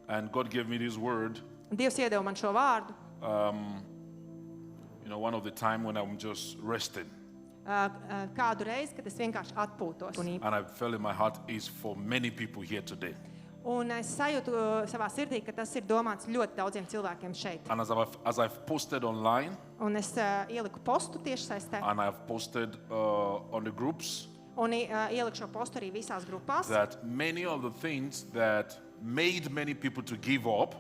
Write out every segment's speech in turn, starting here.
And God gave me this word, Dievs iedeva man šo vārdu. one of the time when I'm just resting. Kādu reizi, kad es vienkārši atpūtos. And I felt in my heart is for many people here today. Un es sajūtu savā sirdī, ka tas ir domāts ļoti daudziem cilvēkiem šeit. And as I've posted online, Un es ieliku postu tiešsaistē. and I've posted on the groups, Un ieliku šo postu arī visās grupās. that many of the things that made many people to give up,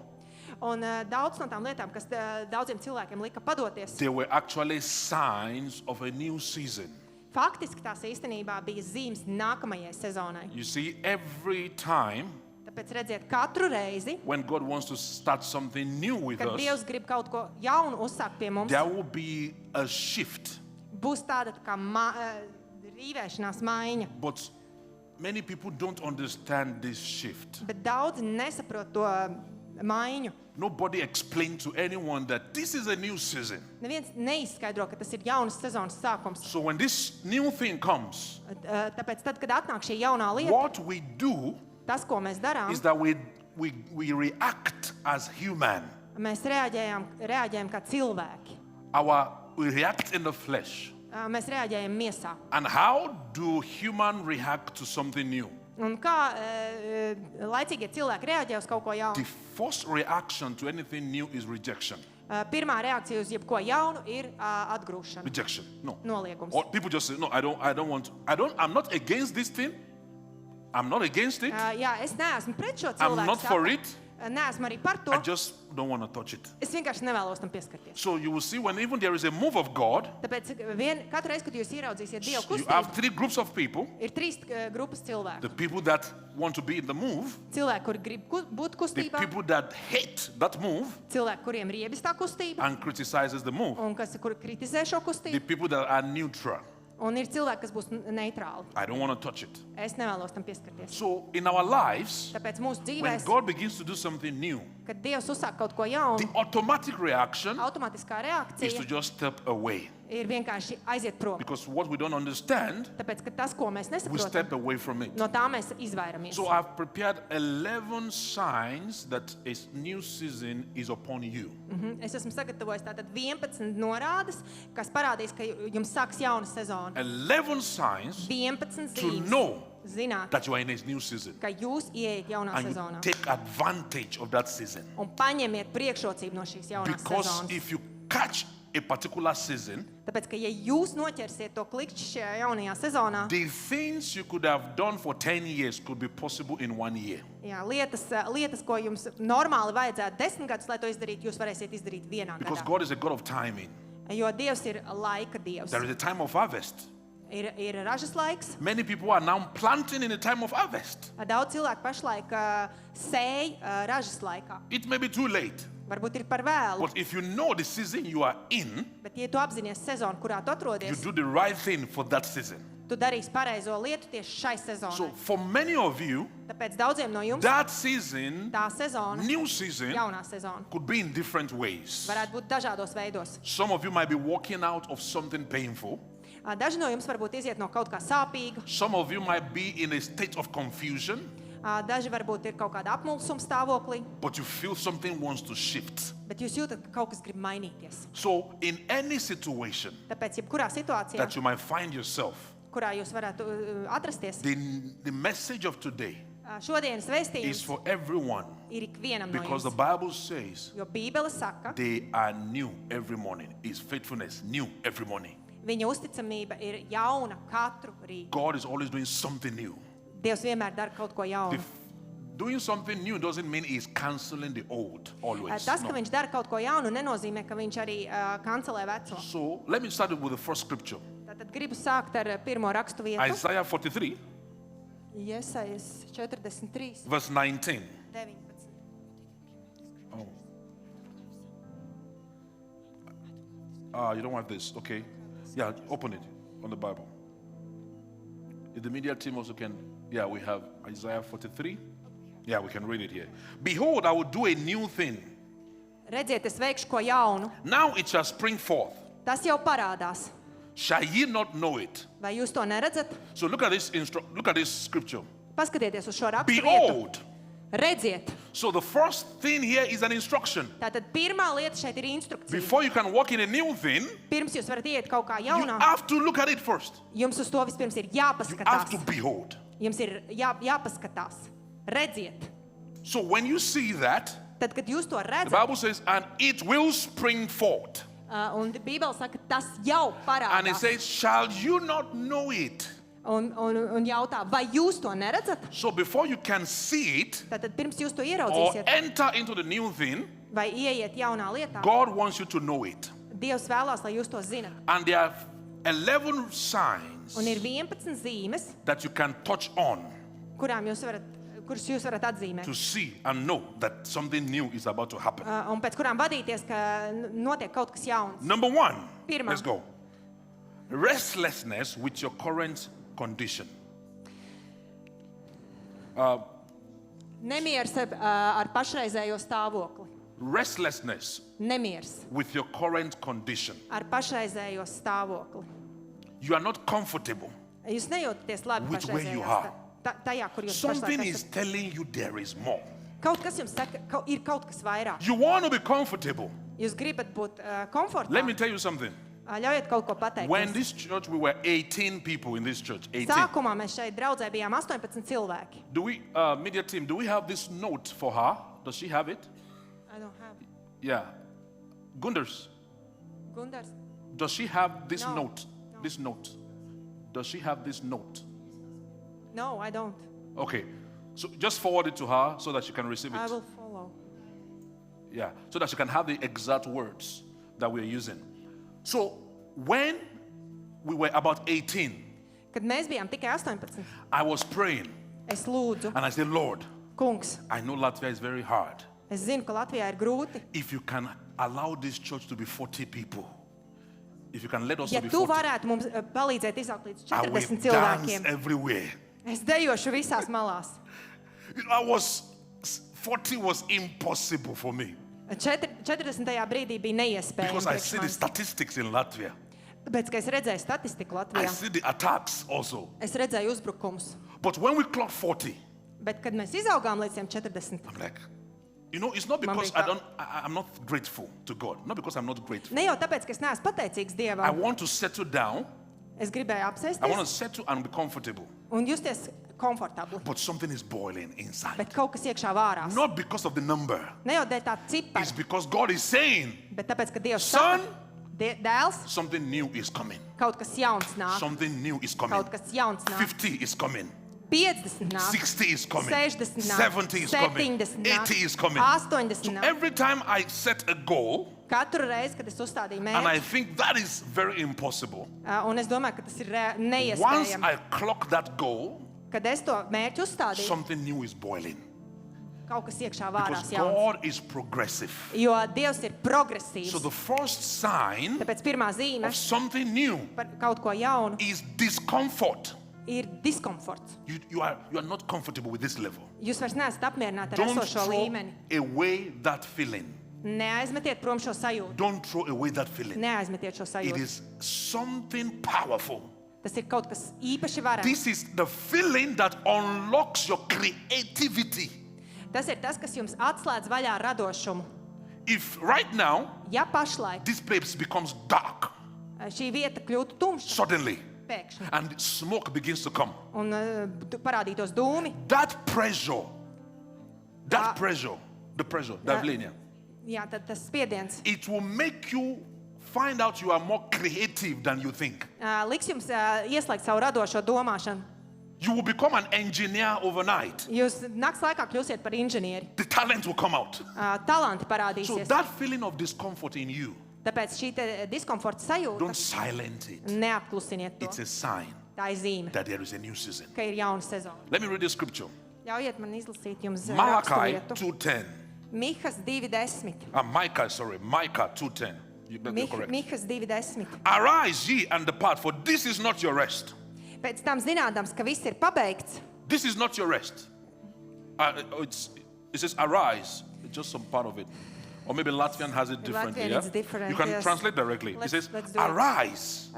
Un daudz no tām lietām, kas daudziem cilvēkiem lika padoties, they were actually signs of a new season. faktiski tās īstenībā bija zīmes nākamajai sezonai. You see, every time Tāpēc redziet, katru reizi, when God wants to start something new with kad us, Dievs grib kaut ko jaunu uzsākt pie mums, there will be a shift. būs tāda tā kā rīvēšanās maiņa. But many people don't understand this shift. Bet daudzi nesaprot to maiņu. Nobody explained to anyone that this is a new season. Neviens neizskaidro, ka tas ir jaunas sezonas sākums. So when this new thing comes, Tāpēc tad, kad atnāk šī jaunā lieta, what we do tas, ko mēs darām, is that we react as human. mēs reaģējam kā cilvēki. We react in the flesh. Mēs reaģējam miesā. And how do humans react to something new? Un kā laicīgie cilvēki reaģē uz kaut ko The jaunu? first reaction to anything new is rejection. Pirmā reakcija uz jebko jaunu ir atgrūšana, Rejection. No. noliegums. Or people just say, no, I'm not against this thing. I'm not against it. Jā, es neesmu pret šo I'm cilvēku. not for saku. it. Neesmu arī par to. I just don't want to touch it. Es vienkārši nevēlos tam pieskarties. So you will see when even there is a move of God, Tāpēc katru reizi, kad jūs ieraudzīsiet Dievu you have kustību, three groups of people. ir trīs grupas cilvēku. The people that want to be in the move, Cilvēki, kuri grib būt the kustībā, people that hate that move cilvēki, kuriem ir iebis tā kustība, and criticizes the move, un kuri kritizē šo the kustību, people that are neutral. un ir cilvēki, kas būs neitrāli. I don't want to touch it. Es nevēlos tam pieskarties. So in our lives, Tāpēc mūsu when dzīvēs, God begins to do something new, kad Dievs uzsāk kaut ko the jaunu, automatic reaction automātiskā is to reakcija just step away. ir vienkārši aiziet prom. Because what we don't understand, Tāpēc, ka tas, ko mēs we step nesaprotam, away from it. no tā mēs izvairamies. So I've prepared 11 signs that a new season is upon you. Es esmu sagatavojis tātad 11 norādes, kas parādīs, ka jums sāks jauna sezona. 11 signs 11 to zīmes know zināt, that you are in a new season. ka jūs ieiet jaunā And sezonā. you take advantage of that season. Un paņemiet priekšrocību no šīs jaunās Because sezonas. if you catch a particular season, Tāpēc, ka ja jūs noķersiet to klikšķi šajā jaunajā sezonā, the things you could have done for 10 years could be possible in 1 year. jā, lietas, ko jums normāli vajadzētu 10 gadus, lai to izdarītu, jūs varēsiet izdarīt vienā Because gadā. God is a God of timing. Jo Dievs ir laika Dievs. There is a time of harvest. Ir ražas laiks. Many people are now planting in the time of harvest. Daudz cilvēku pašlaik sēj ražas laikā. It may be too late. Varbūt ir par vēlu, But if you know the season you are in, bet ja tu apzinies sezonu, kurā tu you atrodies, do the right thing for that season. tu darīsi pareizo lietu tieši šai sezonai. So for many of you, Tāpēc daudziem no jums that season, tā sezona, new season, jaunā sezona, could be in different ways. varētu būt dažādos veidos. Some of you might be walking out of something painful. Daži no jums varbūt iziet no kaut kā sāpīga, Some of you might be in a state of confusion, daži varbūt ir kaut kāda apmulsuma stāvoklī, but you feel something wants to shift. bet jūs jūtat, ka kaut kas grib mainīties. So in any situation Tāpēc, jebkurā situācijā, that you might find yourself, kurā jūs varētu atrasties, the message of today šodienas is vēstījums for everyone, ir ikvienam no because the jums. Bible says Jo Bībele saka, they are new every morning. His faithfulness new every morning. viņa uzticamība ir jauna katru rītu. God is always doing something new. Dievs vienmēr dara kaut ko jaunu. Doing something new doesn't mean he's canceling the old always. Tas, ka No. viņš dara kaut ko jaunu, nenozīmē, ka viņš arī kancelē veco. So let me start with the first scripture. Tātad gribu sākt ar pirmo rakstu vietu. Isaiah 43, Jesajas 43, verse 19. 19. You don't want this, okay? Yeah, open it on the Bible. If the media team also can, yeah, we have Isaiah 43. Yeah, we can read it here. Behold, I will do a new thing. Redziet, es veikšu ko jaunu. Now it shall spring forth. Tas jau parādās. Shall ye not know it? Vai jūs to neredzat? So look at this scripture. Paskatieties uz šo rakstu vietu. Behold. Redziet. So the first thing here is an instruction. Tātad pirmā lieta šeit ir instrukcija. Before you can walk in a new thing, Pirms jūs varat iet kaut kā you jaunā, have to look at it first. jums uz to vispirms ir You have jāpaskatās. to behold. Jums ir jāpaskatās. Redziet. So when you see that, Tad, kad jūs to the redzat, Bible says, and it will spring forth. un Bībele saka, tas jau And it parādās. says, shall you not know it? Un jautā, vai jūs to neredzat? So before you can see it Tātad pirms jūs to or ieraudzīsiet, enter into the new thing, vai ieiet jaunā lietā, God wants you to know it. Dievs vēlās, lai jūs to zinat. And there are 11 signs Un ir 11 zīmes, that you can touch on kuras jūs varat atzīmēt. to see and know that something new is about to happen. Un pēc kurām vadīties, ka notiek kaut kas jauns. Number one, Pirmā. let's go. Restlessness with your current condition. Nemiers ar pašreizējo stāvokli. Restlessness Nemiers with your current condition. ar pašreizējo stāvokli. You are not comfortable. Jūs nejūtaties labi With where you pašreizējā are. tajā, kur jūs Something pašlaik is esat. telling you there is more. Kaut kas jums saka, ir kaut kas vairāk. You want to be comfortable. Jūs gribat būt Let me komfortabli. tell you something. Ļaujiet kaut ko When pateikt. this church, we were 18 people in this church. 18. Sākumā mēs šeit draudzē bijām 18 cilvēki. Do we, media team, do we have this note for her? Does she have it? I don't have. Yeah. Gunders, Gundars? does she have this No. note? No. This note. Does she have this note? No, I don't. Okay. So just forward it to her so that she can receive I it. will follow. Yeah. So that she can have the exact words that we're using. So when we were about 18, Kad mēs bijām tikai 18, I was praying es lūdzu, and I said, Lord, kungs, I know Latvia is very hard. es zinu, ka Latvijā ir grūti. If you can allow this church to be 40 people, if you can let us Ja to be tu 40, varētu mums palīdzēt izaugt līdz I will 40 dance cilvēkiem, everywhere. es dejošu visās malās. You know, 40 was impossible for me 40. brīdī bija neiespējami. because I priekš see the manis. statistics in Latvia. Tāpēc, ka es redzēju statistiku I Latvijā, see the attacks also. es redzēju uzbrukumus. But when we clocked 40, Bet, kad mēs izaugām līdz tiem 40, I'm like, you know, it's not because I'm not grateful to God. Not because I'm not grateful. ne jau tāpēc, ka es neesmu pateicīgs I Dievam, want to settle down. es gribēju I want to apsēsties settle and be comfortable. un justies komfortabli. But something is boiling inside. Bet kaut kas iekšā vārās. Not because of the number. Ne jau dēļ tā It's cipara, because God is saying bet tāpēc, ka Dievs Son, saka, dēls, something new is coming. kaut kas jauns nāk, Something new is coming. kaut kas jauns nāk, 50 is coming. 50 nāk, 60 is coming. 60 nāk, 70 is coming. 70 nāk, 80 is coming. 80 So nāk. every time I set a goal, Katru reizi, kad es uzstādīju and I mērķi, think that is very impossible, un es domāju, ka tas ir once neiespējami, I clock that goal, kad es to mērķi uzstādīju, something new is boiling. kaut kas iekšā Because vārās jauns. God is progressive. Jo Dievs ir progresīvs. So the first sign Tāpēc pirmā zīme of something new par kaut ko jaunu is discomfort. ir diskomforts. You are not comfortable with this level. Jūs vairs neesat apmierināti ar Don't esošo throw līmeni. away that feeling. Neaizmetiet prom šo sajūtu. Don't throw away that feeling. Neaizmetiet šo It sajūtu. is something powerful. Tas ir kaut kas īpaši varants. This is the feeling that unlocks your creativity. Tas ir tas, kas jums atslēdz vaļā radošumu. If right now Ja pašlaik this place becomes dark šī vieta kļūtu tumša suddenly pēkšņi and smoke begins to come, un parādītos dūmi, that pressure, the pressure, давление, jā, tad tas spiediens it will make you find out you are more creative than you think. liks jums ieslēgt savu radošo domāšanu. You will become an engineer overnight. Jūs nakts laikā kļūsiet par inženieri. The talent will come out. Talanti So parādīsies. that feeling of discomfort in you, Tāpēc šī te diskomforta sajūta don't silence it. neapklusiniet to. It's a sign Tā ir zīme, that there is a new season. ka ir jauna sezona. Let me read the scripture. Ļaujiet man izlasīt jums Malachi raksturvietu. 2:10. Mihas 2:10. Micah 2:10. You're correct. Mihas 2:10. Arise ye and depart, for this is not your rest. Pēc tam zinādams, ka viss ir pabeigts, This is not your rest. It says arise. It's just some part of it. Or maybe Latvian has it differently. Latvian Yeah? is different, You can yes. translate directly. Let's It says do it. arise,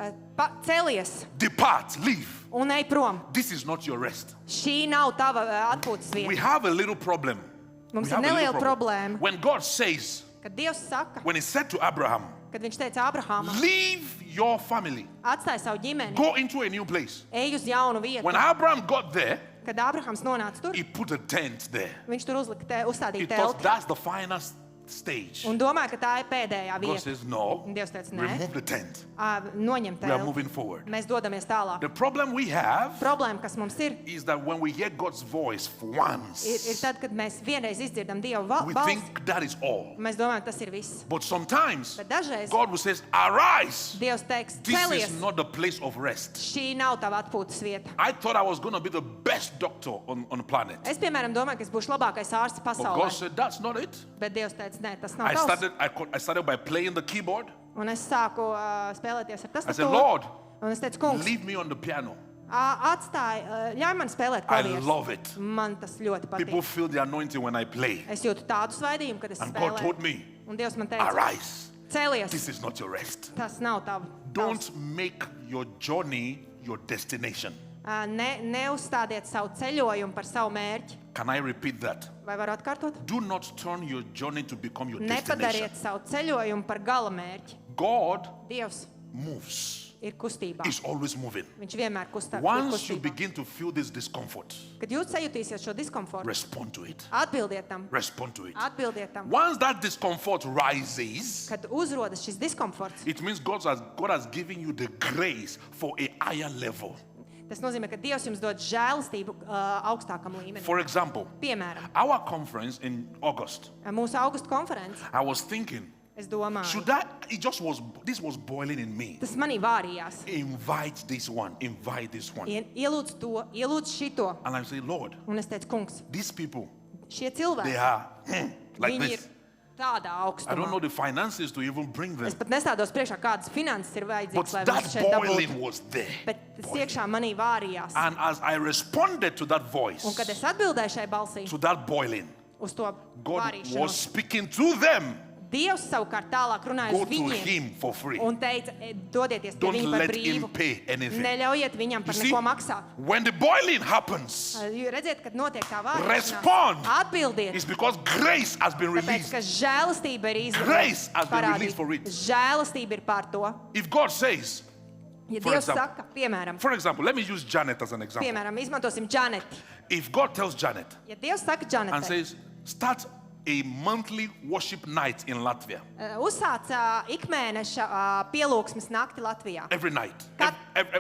celies depart, leave. un ej prom. This is not your rest. Šī nav tava atpūtas We vieta. have a little problem Mums We ir have a little neliela problem. problēma, When God says, kad Dievs saka, when he said to Abraham, kad viņš teica Abrahamam, leave your family, atstāj savu ģimeni, go into a new place. ej uz jaunu vietu. When Abraham got there, Kad Abrahams nonāca tur, he put a tent there. viņš tur uzstādīja He thought telti that's the final stage. un domāja, ka tā ir pēdējā God vieta. says, no, Un Dievs teica, nē, remove the tent. noņem We are telti. moving forward. Mēs dodamies tālāk. The problem we have Problēma, kas mums ir is that when we hear God's voice once, ir tad, kad mēs vienreiz izdzirdam Dieva we balsi, think that is all. mēs domājam, tas ir viss. But sometimes Bet dažreiz God will say, arise. Dievs teiks, This celies, is not the place of rest. šī nav tava atpūtas vieta. I thought I was going to be the best doctor on the planet. Es, piemēram, domāju, ka es būšu labākais ārsts But God pasaulē. said, that's not it. Bet Dievs teica, nē, tas nav I tavs. started by playing the keyboard. Un es sāku spēlēties ar I said, tastatūru. Lord, Un es teicu, kungs, leave me on the piano. atstāj, ļauj man spēlēt I klavierus. love it. Man tas ļoti People patīk. feel the anointing when I play. Es jūtu tādu svaidījumu, kad es And God told spēlēju. me, Un Dievs man teica, arise. celies, This is not your rest. tas nav tavs. Don't make your journey your destination. Neuzstādiet savu ceļojumu par savu mērķi. Can I repeat that? Vai varu atkārtot? Do not turn your journey to become your destination. Nepadariet savu ceļojumu par gala mērķi. God Dievs moves. ir kustībā. He's always moving. Viņš vienmēr Once you kustībā. begin to feel this discomfort, Kad jūs sajutīsiet šo diskomfortu, respond to it. atbildiet tam. Respond to it. Atbildiet tam. Once that discomfort rises, Kad uzrodas šis diskomforts, it means God has given you the grace for a higher level. tas nozīmē, ka Dievs jums dod žēlastību augstākam līmenim. For example, Piemēram, our conference in August, mūsu augusta konference, I was thinking, es domāju, this was boiling in me. tas manī vārījās. Invite this one, invite this one. Ielūdz to, ielūdz šito. And I say, Lord, Un es teicu, kungs, these people, šie they cilvēki, are like viņi ir this. tādā I don't know augstumā. the finances to even bring them. Es pat nestādos priekšā, kādas finanses ir But vajadzīgas, lai that mēs šeit dabūtu. boiling was there. Bet tas iekšā manī vārījās. And as I responded to that Un voice, kad es atbildēju šai balsī to that boiling, uz to God was vārīšanos, speaking to them. Dievs savukārt tālāk runāja Go uz to viņiem him for free. un teica, dodieties pie Don't viņa par let brīvu. him pay anything. Neļaujiet viņam You par see, neko maksāt. when the boiling happens, Jūs redziet, kad notiek tā Respond. vārīšanās, atbildiet. it's because grace has been Tāpēc, released. ka žēlastība ir Grace has been released for it. Žēlastība ir par to. If God says, Ja For Dievs example. saka, piemēram, for example, let me use Janet as an example. izmantosim Džaneti. If God tells Janet Ja Dievs saka and Džanetei, says, start a monthly worship night in Latvia, uzsāc ikmēneša pielūgsmes nakti Latvijā. every night, Kat-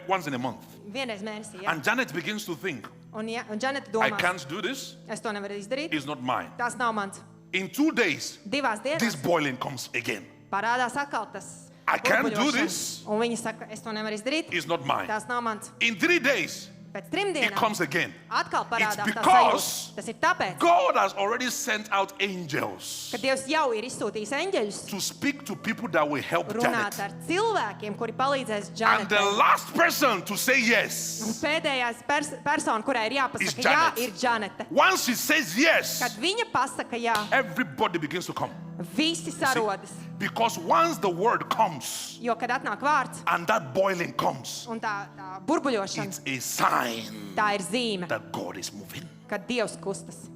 once in a month. Vienreiz mēnesī, jā. And Janet begins to think, Un Džaneta I domā, can't do this, es to nevaru izdarīt, it's not mine. tas nav mans. In 2 days, Divās this dienās boiling comes again. parādās atkal tas I can't do burbuļošana. this. Un viņa saka, es to nevaru izdarīt, It's not mine. tas nav mans. In 3 days, Pēc 3 it dienām comes again. atkal parādās tā because sajūta. Tas ir tāpēc, God has already sent out angels ka Dievs jau ir izsūtījis eņģeļus to speak to people that will help runāt Janet. ar cilvēkiem, kuri palīdzēs And the Džanetei. last person to say yes, Un pēdējā persona, kurai ir Is jāpasaka jā, Janet. ir Džanete. once she says Kad yes, viņa pasaka jā, everybody begins to come. visi sarodas. Because once the word comes Jo, kad atnāk vārds and that boiling comes, un tā burbuļošana, it's a sign tā ir zīme, that God is moving. kad Dievs kustas.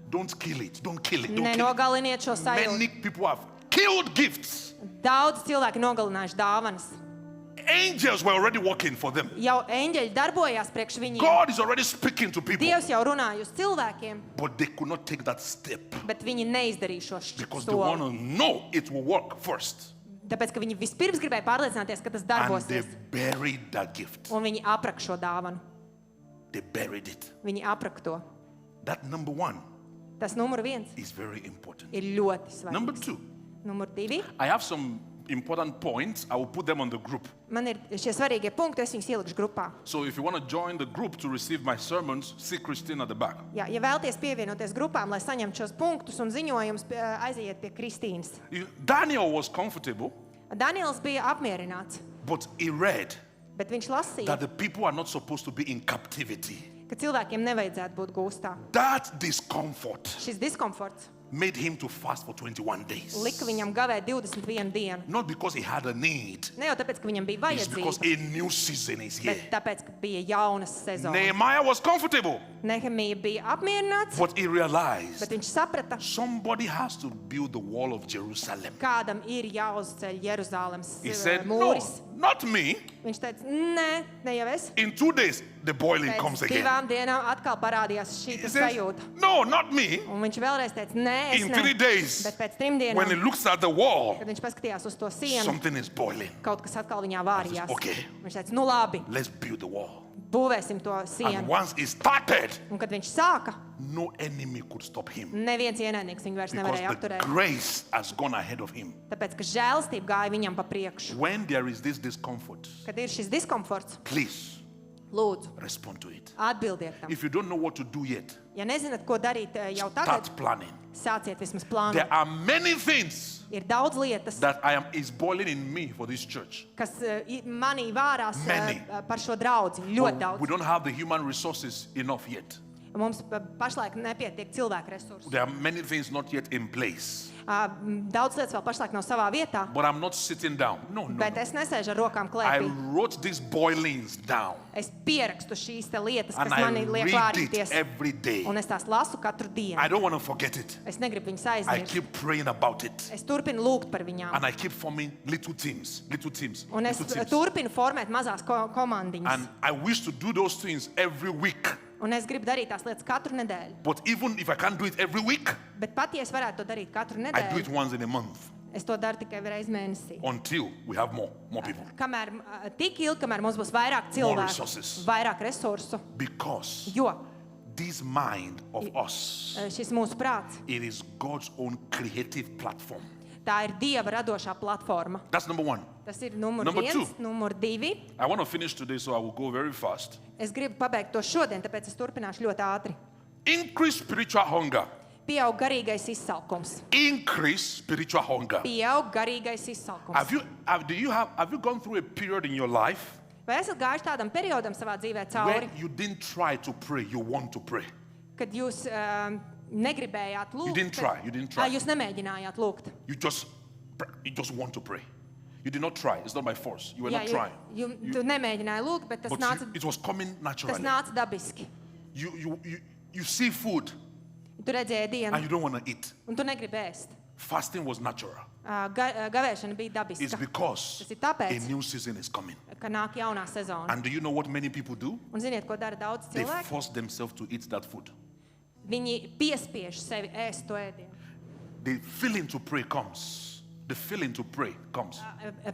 Don't kill it. Don't kill it. Don't kill it. Nenogaliniet šo sajūtu. Many people have killed gifts. Daudz cilvēki nogalinājuši dāvanas. Angels were already working for them. Jau eņģeļi darbojās priekš viņiem. God is already speaking to people. Dievs jau runāja uz cilvēkiem, But they could not take that step bet viņi neizdarīja šo because they want soli. to know it will work first. Tāpēc, ka viņi vispirms gribēja pārliecināties, ka tas And they darbosies. buried that gift. Un viņi aprak šo dāvanu. They buried it. Viņi aprak to. That number 1 Tas numur 1 is very important. ir ļoti Number svarīgs. 2, Numur 2. I have some important points. I will put them on the group. Man ir šie svarīgie punkti, es viņus ielikšu grupā. So if you want to join the group to receive my sermons, see Christine at the back. Jā, ja vēlties pievienoties grupām, lai saņemtu šos punktus un ziņojumus, aiziet pie Kristīnas. Daniel was comfortable, Daniels bija apmierināts, but he read bet viņš lasīja, that the people are not supposed to be in captivity. ka cilvēkiem nevajadzētu būt gūstā. That discomfort Šis diskomforts made him to fast for 21 days. lika viņam gavēt 21 dienu. Not because he had a need, Ne jau tāpēc, ka viņam bija it's because vajadzība, a new season is here. bet tāpēc, ka bija jaunas sezonas. Nehemiah was comfortable, Nehemija bija apmierināts, but he bet realized viņš saprata, somebody has to build the wall of Jerusalem. kādam ir jāuzceļ Jeruzālemes He said, no, mūris. not me. Viņš teica, nē, ne jau es. In 2 days, the boiling comes Pēc again. 2 dienām atkal parādījās šī He says, sajūta. no, not me. Un viņš vēlreiz teica, nē, es In ne. 3 days, Bet pēc 3 when he dienām, looks at the wall, kad viņš paskatījās uz to sienu, something is boiling. kaut kas atkal viņā vārījās. Okay. Viņš teica, nu labi, Let's build the wall. būvēsim to And sienu. once it started, Un kad viņš sāka, no enemy could stop him neviens ienaidnieks viņu vairs because nevarēja the apturēt. grace has gone ahead of him. Tāpēc, ka žēlstība gāja viņam pa priekšu. When there is this discomfort, Kad ir šis diskomforts, please lūdzu, respond to it. atbildiet tam. If you don't know what to do yet, Ja nezināt, ko darīt jau tagad, start planning. sāciet vismaz plānot. There are many things Ir daudz lietas, that is boiling in me for this church. kas manī vārās Many. par šo draudzi. Ļoti But we daudz. don't have the human resources enough yet. Mums pašlaik nepietiek cilvēku resursu. There are many things not yet in place. Daudz lietas vēl pašlaik nav savā vietā, But I'm not sitting down. No. bet es nesēžu ar rokām I klēpī. wrote these boilings down Es pierakstu šīs te lietas, and kas I manī liek read it vārīties, every day. un es tās lasu katru dienu. I don't want to forget it. Es negribu viņas I aizmirst. keep praying about it. Es turpinu lūgt par viņām. And I keep forming little teams. Un es turpinu formēt mazās komandiņas. And I wish to do those things every week. Un es gribu darīt tās lietas katru nedēļu. But even if I can't do it every week, Bet pat, ja es varētu to darīt katru I do it nedēļu, once in a month es to daru tikai reizi mēnesī. until we have more people. Kamēr, tik ilgi, kamēr mums būs vairāk resources. cilvēku, vairāk resursu, Because jo this mind of us, šis mūsu prāts, it is God's own creative platform. tā ir Dieva radošā platforma. That's number one. Tas ir numur Number 1, two. numur 2. I want to finish today, so I will go very fast. Es gribu pabeigt to šodien, tāpēc es turpināšu ļoti ātri. Increase spiritual hunger. Pieaug garīgais izsalkums. Increase spiritual hunger. Pieaug garīgais izsalkums. Have you gone through a period in your life Vai esat gājuši tādam periodam savā dzīvē where cauri, you didn't try to pray, you want to pray? kad jūs negribējāt lūgt? didn't try, you didn't try. Jūs nemēģinājāt lūgt. You just want to pray. You did not try. It's not by force. You were not trying. Tu nemēģināji lūgt, bet tas But nāca, it was coming tas naturally. nāca dabiski. You see food Tu redzēji and dienu, you don't want to eat. un tu negribi ēst. Fasting was natural. Gavēšana bija It's dabiska, because Tas ir tāpēc. a new season is coming. ka nāk jaunā sezona. And do you know what many people do? Un ziniet, ko dara daudz They cilvēku? force themselves to eat that food. Viņi piespiež sevi ēst to ēdienu. The feeling to pray comes. The feeling to pray comes.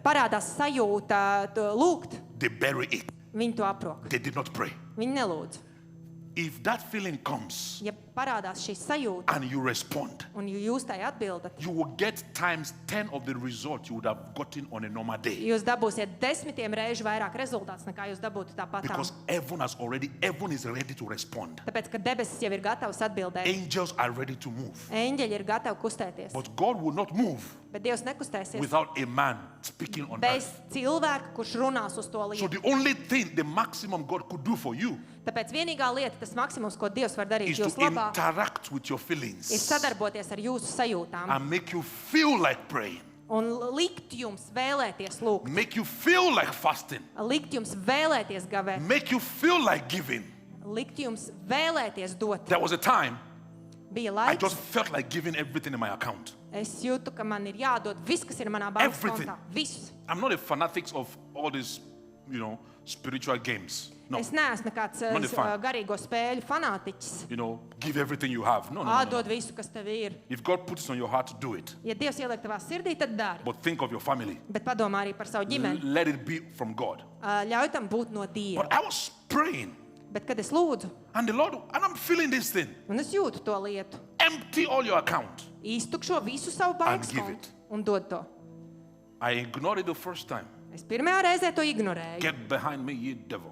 Parādās sajūta lūgt, They bury it. viņi to aprok. They did not pray. Viņi nelūdz. If that feeling comes Ja parādās šī sajūta, and you respond, un jūs tai atbildat, you will get times 10 of the result you would have gotten on a normal day. jūs dabūsiet 10 reižu vairāk rezultāts, nekā jūs dabūtu tāpat. Because heaven is ready to respond. Tāpēc, ka debesis jau ir gatavs atbildēt. Angels are ready to move. Eņģeļi ir gatavi kustēties, But God will not move bet Dievs nekustēsies without a man speaking on bez earth. cilvēka, kurš runās uz to So lietu. the only thing, the maximum God could do for you Tāpēc vienīgā lieta, tas maksimums, ko Dievs var darīt is to jūs labā, interact with your ir feelings sadarboties ar jūsu sajūtām and make you feel like praying, un likt jums vēlēties lūgt, make you feel like fasting, likt jums vēlēties gavēt, make you feel like giving. likt jums vēlēties dot. There was a time Bija I laiks, just felt like giving everything in my account. es jūtu, ka man ir jādod viss, kas ir manā bankas Everything. kontā. Viss. I'm not a fanatic of all these, spiritual games. No, Es neesmu nekāds Not a fan. garīgo spēļu fanātiķis. give everything you have. No. Dod visu, kas tev ir. If God puts it on your heart, do it. Ja Dievs ieliek tavā sirdī, tad dari. But think of your family. Bet padomā arī par savu ģimeni. Let it be from God. Ļauj tam būt no Dieva. But I was praying, Bet kad es lūdzu, and I'm feeling this thing. un es jūtu to lietu, Empty all your account. iztukšo visu savu bankas give kontu it. un dod to. I ignored it the first time. Es pirmajā reizē to ignorēju. Get behind me, ye devil.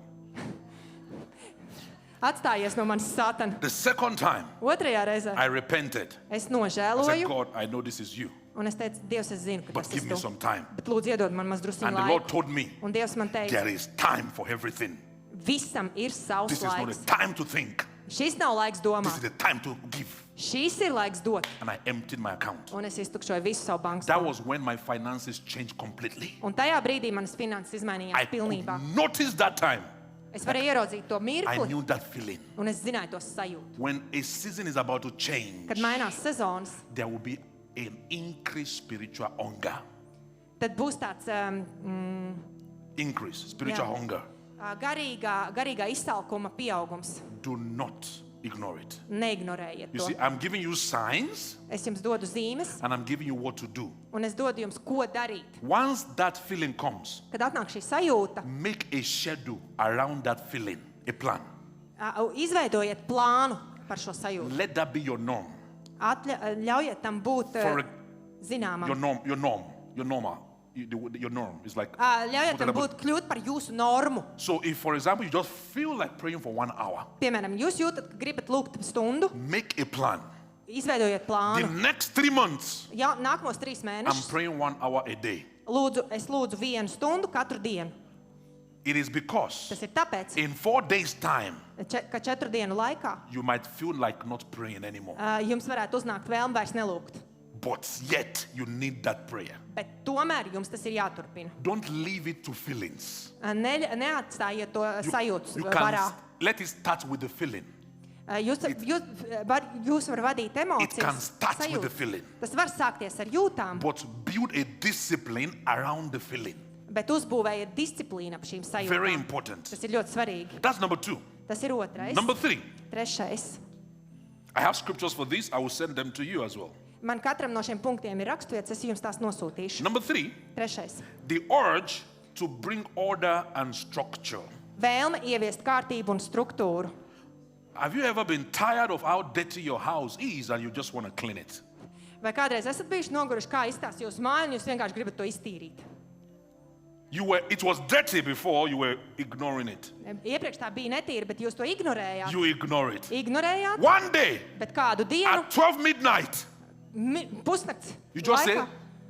Atstājies no manis Sātana. The second time, Otrajā reizē I repented. es I said, nožēloju, God, I know this is you, un es teicu, Dievs, es zinu, ka but tas give ir me tu. some time. Bet lūdzu, iedod man maz drusku And the Lord laiku. told me, Un Dievs man teica, there is time for everything. visam ir savs This is not a laiks. time to think. Šis nav laiks This is domāt. the time to give. Šis ir laiks dot. And I emptied my account. Un es iztukšoju visu savu bankas That kontu. was when my finances changed completely. Un tajā brīdī manas finanses I izmainījās could pilnībā. notice that time. Es varēju ieraudzīt to I mirkli, knew that feeling. un es zināju to sajūtu. When a season is about to change, Kad mainās sezonas, there will be an increased spiritual hunger. tad būs tāds Increase, spiritual Yeah. hunger. garīgā izsalkuma pieaugums. Do not ignore it. Neignorējiet You to. see, I'm giving you signs Es jums dodu zīmes, and I'm giving you what to do. un es dodu jums, ko darīt. Once that feeling comes, Kad atnāk šī sajūta, make a schedule around that feeling, a plan. izveidojiet plānu par šo sajūtu. Let that be your norm. Ļaujiet tam būt For your zināmam. norm, your normal. Your norm is like. Ļaujiet tam būt kļūt par jūsu normu. So if, for example, you just feel like praying for 1 hour, Piemēram, jūs jūtat, ka gribat lūgt stundu, make a plan. izveidojiet The plānu. next 3 months, Ja, nākamos 3 I'm mēnešus praying 1 hour a day. es lūdzu 1 stundu katru dienu. It is because Tas ir tāpēc, in 4 days' time, ka 4 dienu laikā you might feel like not praying anymore. jums varētu uznākt vēlme vairs nelūgt. But yet, you need that prayer. Bet tomēr jums tas ir jāturpina. Don't leave it to feelings. Neatstājiet to sajūtas You varā. let it start with the feeling. Jūs varat vadīt It can emocijas. start with the sajūtas. feeling. Tas var sākties ar jūtām, But build a discipline around the feeling. bet uzbūvējiet disciplīnu ap šīm Very sajūtām. important. Tas ir ļoti svarīgi. That's number 2. Tas ir otrais. Number 3. Trešais. I have scriptures for this. I will send them to you as well. Man katram no šiem punktiem ir raksturvietas, es jums tās nosūtīšu. Number 3. Trešais. The urge to bring order and structure. Vēlme ieviest kārtību un struktūru. Have you ever been tired of how dirty your house is and you just want to clean it? Vai kādreiz esat bijuši noguruši, kā izstāsta jūsu māja, un jūs vienkārši gribat to iztīrīt? It was dirty before, you were ignoring it. Iepriekš tā bija netīra, bet jūs to ignorējāt. You ignore it. Ignorējāt, One day, bet kādu dienu, at 12 midnight, pusnakts you just laikā,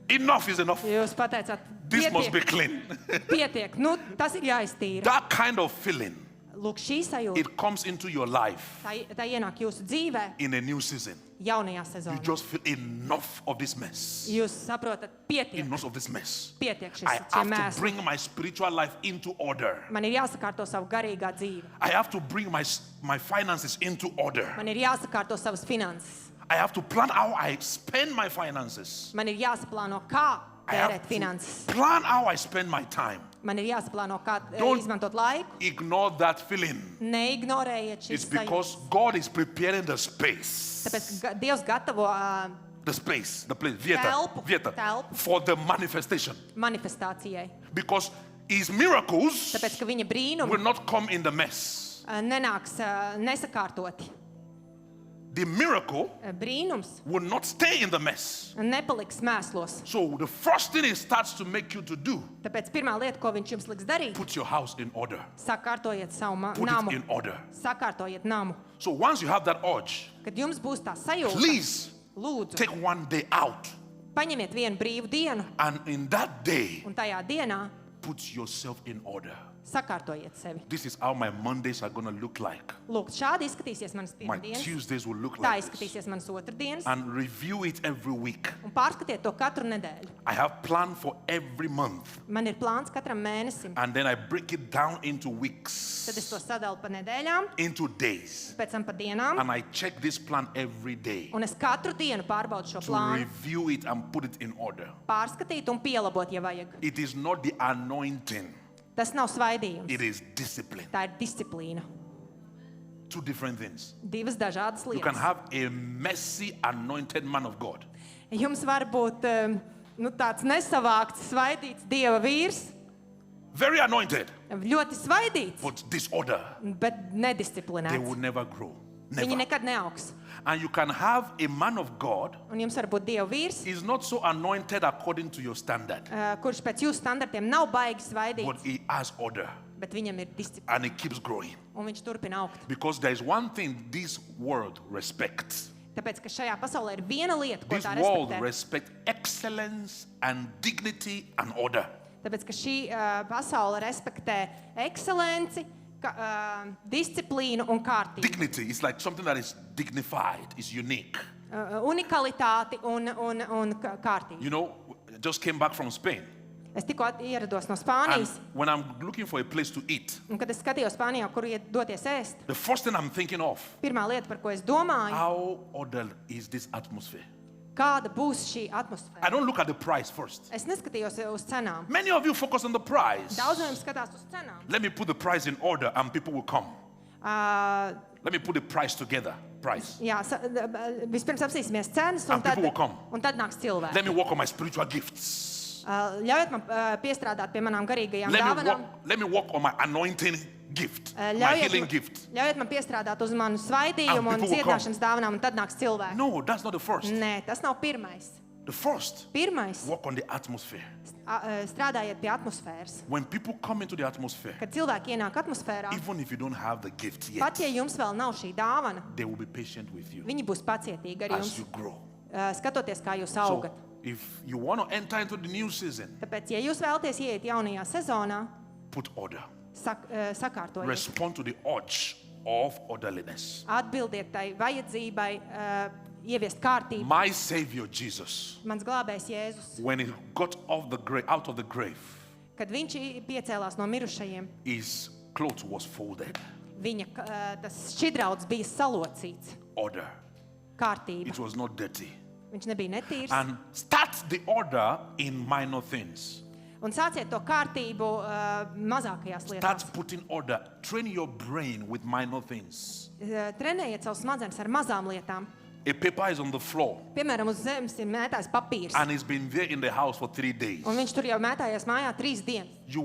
say, enough is enough. jūs pateicāt, This must be pietiek, clean. pietiek, nu, tas ir jāiztīra. That kind of feeling, Lūk, šī sajūta, it comes into your life tā ienāk jūsu dzīvē in a new season. jaunajā You sezonā. just feel enough of this mess. Jūs saprotat, pietiek, Enough of this mess. pietiek šis I have to mēsls. bring my spiritual life into order. Man ir jāsakārto savu garīgā dzīve. I have to bring my finances into order. Man ir jāsakārto savas finanses. I have to plan how I spend my finances. Man ir jāsaplāno, kā I tērēt have finanses. to plan how I spend my time. Man ir jāsaplāno, kā Don't- izmantot laiku. Ignore that feeling. Neignorējiet It's šīs because sajūtas. God is preparing the space. Tāpēc ka Dievs gatavo The space, the place, Telpu. Telpu. for the manifestation. manifestācijai. Because His miracles Tāpēc, ka viņa will brīnumi not come in the mess. nenāks nesakārtoti. The miracle Brīnums will not stay in the mess. nepaliks mēslos. So the first thing it starts to make you to do, Tāpēc pirmā lieta, ko viņš jums liks darīt, put your house in order. sakārtojiet savu Put namu. it in order. Sakārtojiet namu. So once you have that urge, Kad jums būs tā sajūta, please lūdzu, take one day out. paņemiet vienu brīvu dienu, And in that day, un tajā dienā put yourself in order. sakārtojiet sevi. This is how my Mondays are going to look like. Lūk, šādi izskatīsies manas My pirmdienas, Tuesdays will look tā like this. izskatīsies manas otrdienas, And review it every week. un pārskatiet to katru nedēļu. I have planned for every month. Man ir plāns katram mēnesim, And then I break it down into tad es weeks, to sadalu pa nedēļām, into days. pēc tam pa dienām, And I check this plan every day un es katru dienu pārbaudu šo to plānu, review it and put it in order. pārskatīt un pielabot, ja vajag. It is not the anointing, Tas nav svaidījums, it is discipline. tā ir disciplīna. Two different things. Divas dažādas You can lietas. have a messy, anointed man of God. Jums var būt tāds nesavākts, svaidīts Dieva vīrs, Very anointed, ļoti svaidīts, but disorder. bet They nedisciplinēts. will never grow. Viņi Never. nekad neaugs. And you can have a man of God. Un jums var būt Dieva vīrs, He's not so anointed according to your standard, kurš pēc jūsu standartiem nav baigi svaidīts, but he has order bet viņam ir disciplīna, and he keeps growing. un viņš turpina augt. Because there is one thing this world respects. Tāpēc, ka šajā pasaulē ir viena lieta, ko This tā world respektē. respects excellence and dignity and order. Tāpēc, ka šī pasaule respektē ekscelenci, disciplīnu un kārtību. Dignity is like something that is dignified, is unique. Unikalitāti un kārtību. You know, I just came back from Spain. Es tikko ierados no And Spānijas, when I'm looking for a place to eat, un kad es skatījos Spānijā, kur doties ēst, the first thing I'm thinking of, pirmā lieta, par ko es domāju, how ordered is this atmosphere? kāda būs šī atmosfēra. I don't look at the price first. Es neskatījos uz cenām. Many of you focus on the price. Daudz no jums skatās uz cenām. Let me put the price in order and people will come. Uh, Let me put the price together. Price. jā, vispirms apsīsimies cenas, And people will come. un tad nāks cilvēki. Let me work on my spiritual gifts. Ļaujiet man piestrādāt pie manām garīgajām dāvanām. Let me work on my anointing gift, my healing gift. Ļaujiet man piestrādāt uz manu svaidījumu And un people will dziedināšanas dāvanām, un tad nāks cilvēki. No, that's not the first. Nē, tas nav pirmais. The first, Pirmais, work on the atmosphere. strādājiet pie atmosfēras. When people come into the atmosphere, Kad cilvēki ienāk atmosfērā, even if you don't have the gift pat yet, ja jums vēl nav šī dāvana, they will be patient with you viņi būs pacietīgi ar as jums, you grow. skatoties, kā jūs So, augat. if you want to enter into the new season, Tāpēc, ja jūs vēlaties ieiet jaunajā sezonā, put order. sakārtojiet. Respond to the urge of orderliness. Atbildiet tai vajadzībai ieviest kārtību. My Savior Jesus, Mans glābējs Jēzus, when he got out of the grave, kad viņš piecēlās no mirušajiem, his clothes was folded. viņa tas šķidrauds bija salocīts. Order. Kārtība. It was not dirty. Viņš nebija netīrs. And start the order in minor things. Un sāciet to kārtību mazākajās lietās. Start putting order. Train your brain with minor things. Trenējiet savus smadzenes ar mazām lietām. A paper is on the floor Piemēram, uz zemes ir mētājs papīrs. and it's been there in the house for 3 days. Un viņš tur jau mētājies mājā 3 dienas. You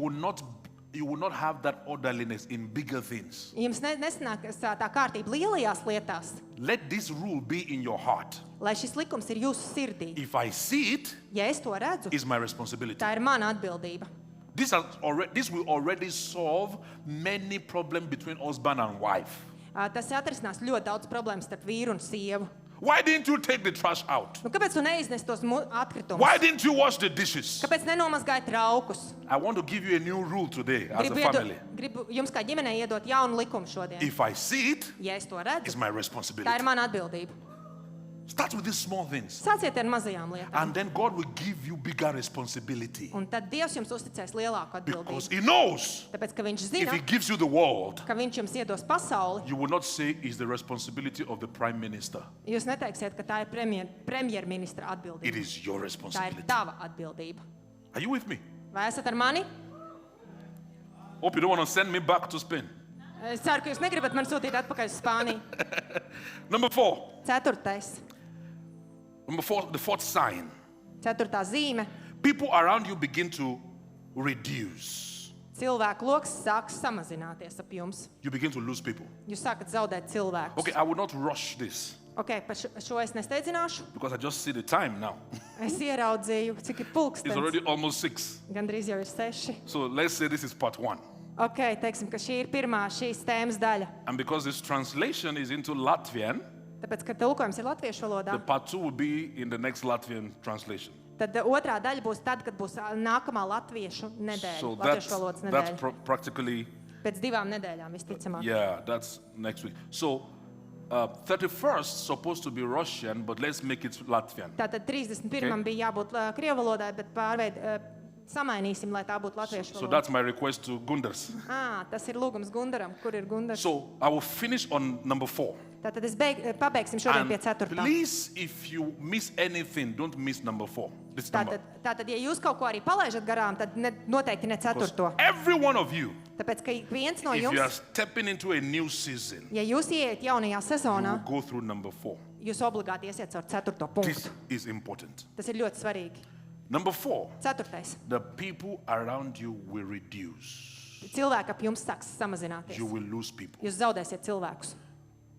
will not have that orderliness in bigger things. Jums nesanāks tā kārtība lielajās lietās, Let this rule be in your heart. lai šis likums ir jūsu sirdī. If I see it, Ja es to redzu, it's my responsibility. tā ir mana atbildība. This will already solve many problems between husband and wife. Tas atrisinās ļoti daudz problēmas starp vīru un sievu. Why didn't you take the trash out? Nu, kāpēc tu neiznes tos atkritumus? Why didn't you wash the dishes? Kāpēc nenomazgāji traukus? I want to give you a new rule today as a family. Gribu jums kā ģimenei iedot jaunu likumu šodien. If I see it, Ja es to it's redzu, my tā responsibility. ir mana atbildība. Start with these small things. Sāciet ar mazajām lietām. And then God will give you bigger responsibility. Un tad Dievs jums uzticēs lielāku Because atbildību. He knows Tāpēc, ka viņš if zina, He gives you the world, ka viņš jums iedos pasauli, you will not say it's the responsibility of the prime minister. jūs neteiksiet, ka tā ir premjerministra It atbildība. is your Tā ir responsibility. tava atbildība. Are you with me? Vai esat ar mani? Hope you don't want to send me back to Spain. Es ceru, ka jūs negribat mani sūtīt atpakaļ uz Spāniju. Number 4. Ceturtais. The fourth sign. Ceturtā zīme. People around you begin to reduce. Cilvēku loks sāks samazināties ap jums. You begin to lose people. Jūs sākat zaudēt cilvēkus. Okay, I will not rush this Ok, par šo es nesteidzināšu. because I just see the time now. Es ieraudzīju, cik ir It's pulkstenis. already almost 6. Gandrīz jau ir 6. So let's say this is part 1. Ok, teiksim, ka šī ir pirmā šīs tēmas daļa. And because this translation is into Latvian, Tāpēc, ka tulkojums ir latviešu the valodā, part 2 will be in the next Latvian translation. tad otrā daļa būs tad, kad būs nākamā latviešu nedēļa. So Latviešu valodas that's nedēļa. practically, Pēc 2 nedēļām, visticamāk. yeah, that's next week. So 31st supposed to be Russian, but let's make it Latvian. Tātad 31. bija jābūt krievu valodai, bet samainīsim, lai tā būtu latviešu So valoda. that's my request to Gundars. Tas ir lūgums Gundaram. Kur ir Gundars? So I will finish on number 4. Tātad pabeigsim šodien And pie 4. please, if you miss anything, don't miss number 4. This number. Tātad, ja jūs kaut ko arī palaižat garām, tad noteikti ne 4. Every one of you, Tāpēc, ka viens no if you are jums, stepping into a new season, ja jūs ieiet jaunajā you sezonā, will go through number 4. jūs obligāti iesiet caur 4. This punktu. is important. Tas ir ļoti svarīgi. Number 4, 4. the people around you will reduce. Cilvēki ap jums sāks samazināties. You will lose people. Jūs zaudēsiet cilvēkus.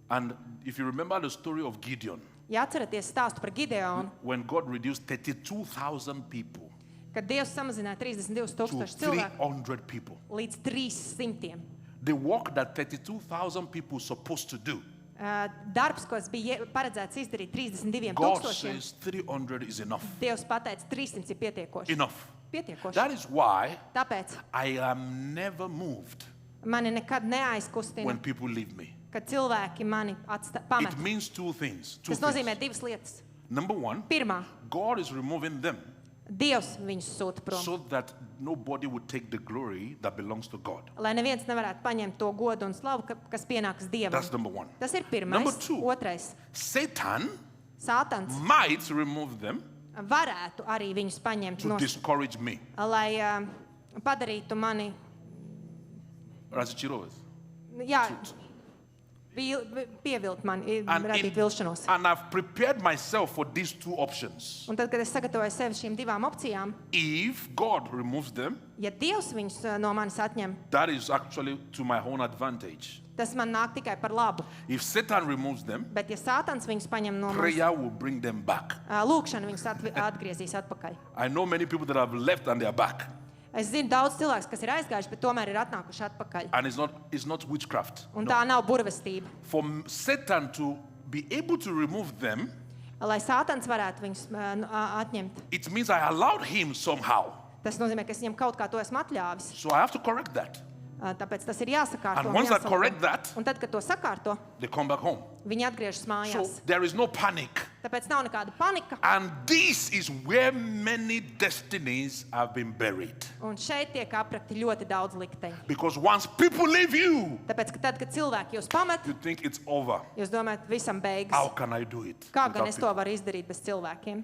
And if you remember the story of Gideon, Ja atceraties stāstu par Gideonu, when God reduced 32,000 people kad Dievs samazināja 32 to tūkstoši cilvēku 300 people, līdz 300. the work that 32,000 people supposed to do, Darbs, kas bija paredzēts izdarīt 32 God tūkstošiem, says 300 is enough. Dievs pateica, 300 ir pietiekoši. Enough. Pietiekoši. That is why Tāpēc I am never moved Mani nekad neaizkustina, when people leave me. kad cilvēki mani pamet. It means two things. Tas nozīmē divas lietas. Number one, Pirmā, God is removing them Dievs viņus sūta prom, so that nobody would take the glory that belongs to God. lai neviens nevarētu paņemt to godu un slavu, kas pienāks Dievam. That's number one. Tas ir Number pirmais. two. Otrais, Satan Sātans might remove them varētu arī viņus paņemt to no, discourage me. lai padarītu mani, Razichiroves. jā, pievilt mani, radīt vilšanos. And I've prepared myself for these two options. Un tad, kad es sagatavoju sevi šīm divām opcijām, If God removes them, ja Dievs viņus no manis atņem, that is actually to my own advantage. tas man nāk tikai par labu. If Satan removes them, Bet ja Sātans viņus paņem no manis, prayer will bring them back. lūkšana viņus atgriezīs atpakaļ. I know many people that have left and they are back. Es zinu daudz cilvēkus, kas ir aizgājuši, bet tomēr ir atnākuši atpakaļ. And it's not witchcraft. Un No. tā nav burvestība. For Satan to be able to remove them, Lai Sātans varētu viņus atņemt, it means I allowed him somehow. tas nozīmē, ka es viņam kaut kā to esmu atļāvis. So I have to correct that. Tāpēc tas ir jāsakārto. And un once I jāsalabo. correct that, Un tad, kad to sakārto, they come back home. viņi atgriežas So mājās. there is no panic. Tāpēc nav nekāda panika. And this is where many destinies have been buried. Un šeit tiek aprakti ļoti daudz likteņu. Because once people leave you, Tāpēc, ka tad, kad cilvēki jūs pamet, you think it's over. jūs domājat, visam beigas. How can I do it? Kā without gan es to people? varu izdarīt bez cilvēkiem?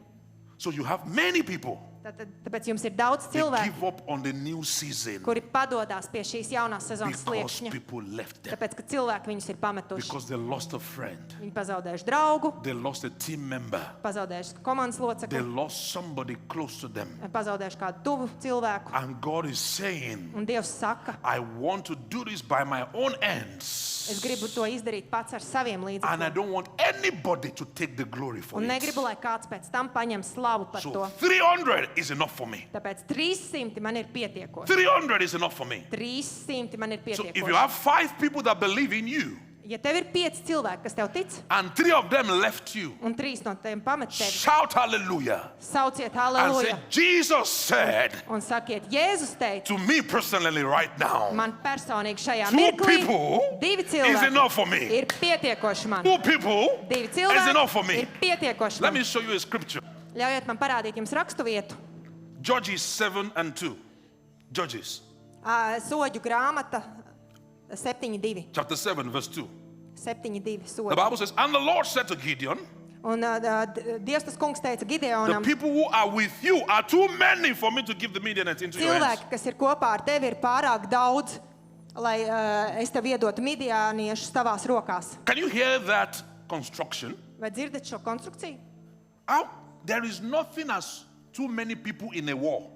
So you have many people Tāpēc jums ir daudz that cilvēku, give up on the new season kuri padodās pie šīs jaunās sezonas because sliekšņa. people left them. Tāpēc, ka cilvēki viņus ir pametuši. Because they lost a friend. Viņi pazaudējuši draugu, They lost a team member. pazaudējuši komandas They locekli, lost somebody close to them. pazaudējuši kādu tuvu cilvēku. And God is saying, Un Dievs saka, I want to do this by my own es ends. gribu to izdarīt pats ar saviem And I līdzekļiem. don't want anybody to take the glory for Un it. negribu, lai kāds pēc tam paņem slavu par So to. 300 is enough for me. Tāpēc 300 man ir pietiekoši. 300 is enough for me. 300 man ir So if you pietiekoši. have 5 people that believe in you Ja tev ir 5 cilvēki, kas tev tic, and 3 of them left you, un 3 no tiem pamet tevi, shout hallelujah sauciet and halleluja say, Jesus said un sakiet, Jēzus teica, to me personally right now, man personīgi šajā 2 mirklī people 2 is cilvēki enough for me. ir pietiekoši man. 2 people 2 is enough for cilvēki me. ir pietiekoši Let man. me show you a scripture. Ļaujiet man parādīt jums rakstu vietu. Judges 7 and 2. Judges Soģu grāmata 7:2. chapter 7 verse 2. 7:2 The soļi. Bible says, and the Lord said to Gideon, Un Dievs tas kungs teica the Gideonam, people who are with you are too many for me to give the Midianites into your hands. cilvēki, kas ir kopā ar tevi, ir pārāk daudz, lai es tev iedotu midiāniešus tavās rokās. Can you hear that construction? Vai dzirdat šo konstrukciju? How? There is nothing as too many people in a war.